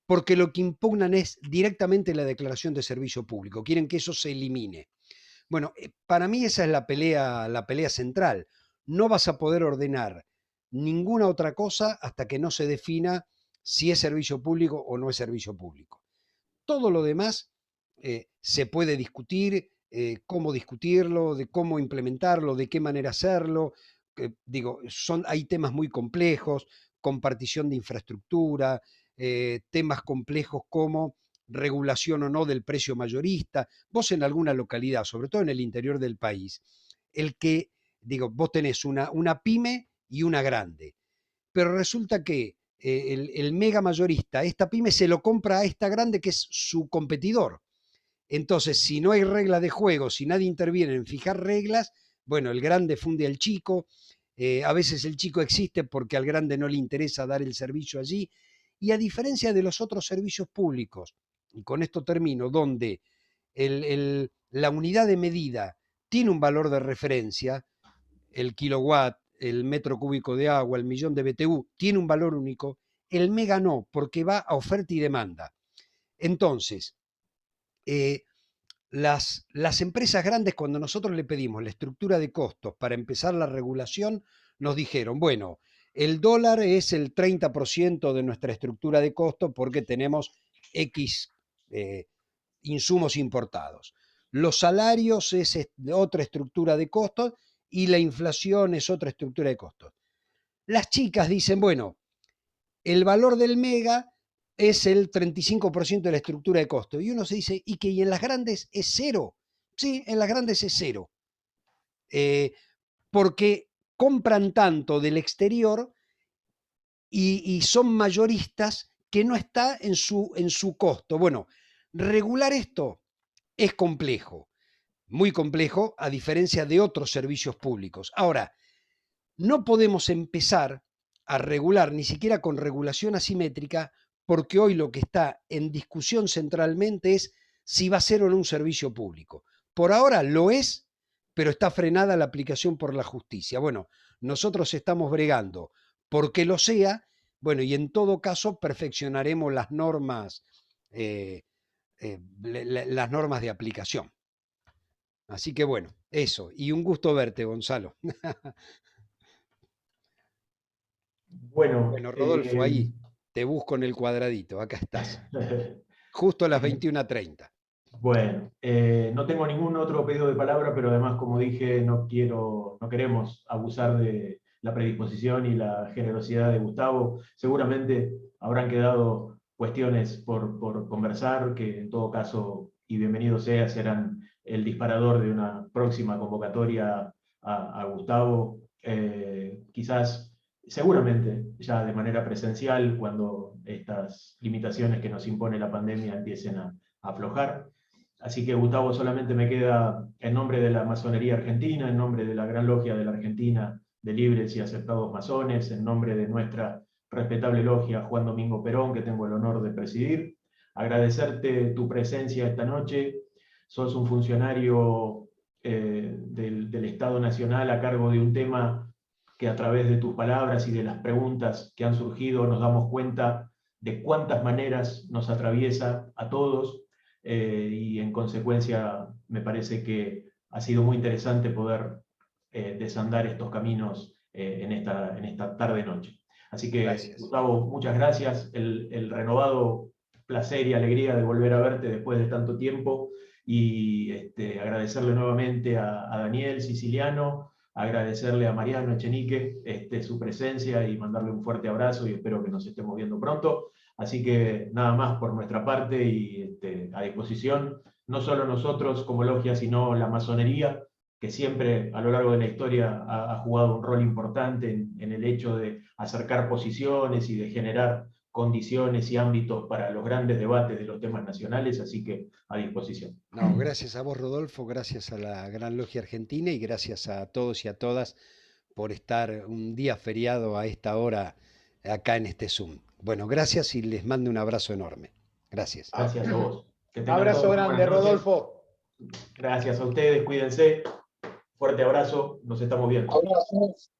porque lo que impugnan es directamente la declaración de servicio público. Quieren que eso se elimine. Bueno, para mí esa es la pelea central. No vas a poder ordenar ninguna otra cosa hasta que no se defina si es servicio público o no es servicio público. Todo lo demás se puede discutir, cómo discutirlo, de cómo implementarlo, de qué manera hacerlo. Digo, hay temas muy complejos, compartición de infraestructura, temas complejos como regulación o no del precio mayorista. Vos en alguna localidad, sobre todo en el interior del país, vos tenés una pyme y una grande, pero resulta que el mega mayorista, esta pyme se lo compra a esta grande que es su competidor. Entonces, si no hay regla de juego, si nadie interviene en fijar reglas, bueno, el grande funde al chico, a veces el chico existe porque al grande no le interesa dar el servicio allí, y a diferencia de los otros servicios públicos, y con esto termino, donde la unidad de medida tiene un valor de referencia, el kilowatt, el metro cúbico de agua, el millón de BTU, tiene un valor único, el mega no, porque va a oferta y demanda. Entonces, las empresas grandes, cuando nosotros le pedimos la estructura de costos para empezar la regulación, nos dijeron, bueno, el dólar es el 30% de nuestra estructura de costos porque tenemos X insumos importados. Los salarios es otra estructura de costos y la inflación es otra estructura de costos. Las chicas dicen, bueno, el valor del mega es el 35% de la estructura de costos. Y uno se dice, ¿y en las grandes es cero? Sí, en las grandes es cero. Porque compran tanto del exterior y son mayoristas que no está en su costo. Bueno, regular esto es complejo, muy complejo, a diferencia de otros servicios públicos. Ahora, no podemos empezar a regular, ni siquiera con regulación asimétrica, porque hoy lo que está en discusión centralmente es si va a ser o no un servicio público. Por ahora lo es, pero está frenada la aplicación por la justicia. Bueno, nosotros estamos bregando porque lo sea, bueno, y en todo caso perfeccionaremos las normas de aplicación. Así que bueno, eso. Y un gusto verte, Gonzalo. Bueno, Bueno, Rodolfo, ahí te busco en el cuadradito. Acá estás. Justo a las 21:30. Bueno, no tengo ningún otro pedido de palabra, pero además, como dije, no queremos abusar de la predisposición y la generosidad de Gustavo. Seguramente habrán quedado cuestiones por conversar, que en todo caso, y bienvenido sea, serán el disparador de una próxima convocatoria a Gustavo. Quizás, seguramente, ya de manera presencial, cuando estas limitaciones que nos impone la pandemia empiecen a aflojar. Así que, Gustavo, solamente me queda, en nombre de la masonería argentina, en nombre de la Gran Logia de la Argentina de Libres y Aceptados Masones, en nombre de nuestra respetable logia Juan Domingo Perón, que tengo el honor de presidir, agradecerte tu presencia esta noche. Sos un funcionario del Estado Nacional a cargo de un tema que, a través de tus palabras y de las preguntas que han surgido, nos damos cuenta de cuántas maneras nos atraviesa a todos. Y en consecuencia me parece que ha sido muy interesante poder desandar estos caminos en esta tarde-noche. Así que, Gracias. Gustavo, muchas gracias. El renovado placer y alegría de volver a verte después de tanto tiempo, y agradecerle nuevamente a Daniel Siciliano, agradecerle a Mariano Echenique su presencia y mandarle un fuerte abrazo, y espero que nos estemos viendo pronto. Así que nada más por nuestra parte, y a disposición, no solo nosotros como logia, sino la masonería, que siempre a lo largo de la historia ha jugado un rol importante en el hecho de acercar posiciones y de generar condiciones y ámbitos para los grandes debates de los temas nacionales, así que a disposición. No, gracias a vos, Rodolfo, gracias a la Gran Logia Argentina y gracias a todos y a todas por estar un día feriado a esta hora acá en este Zoom. Bueno, gracias y les mando un abrazo enorme. Gracias. Gracias a vos. Que tengan Abrazo todos grande, buenas noches. Rodolfo. Gracias a ustedes, cuídense. Fuerte abrazo, nos estamos viendo. Abrazos.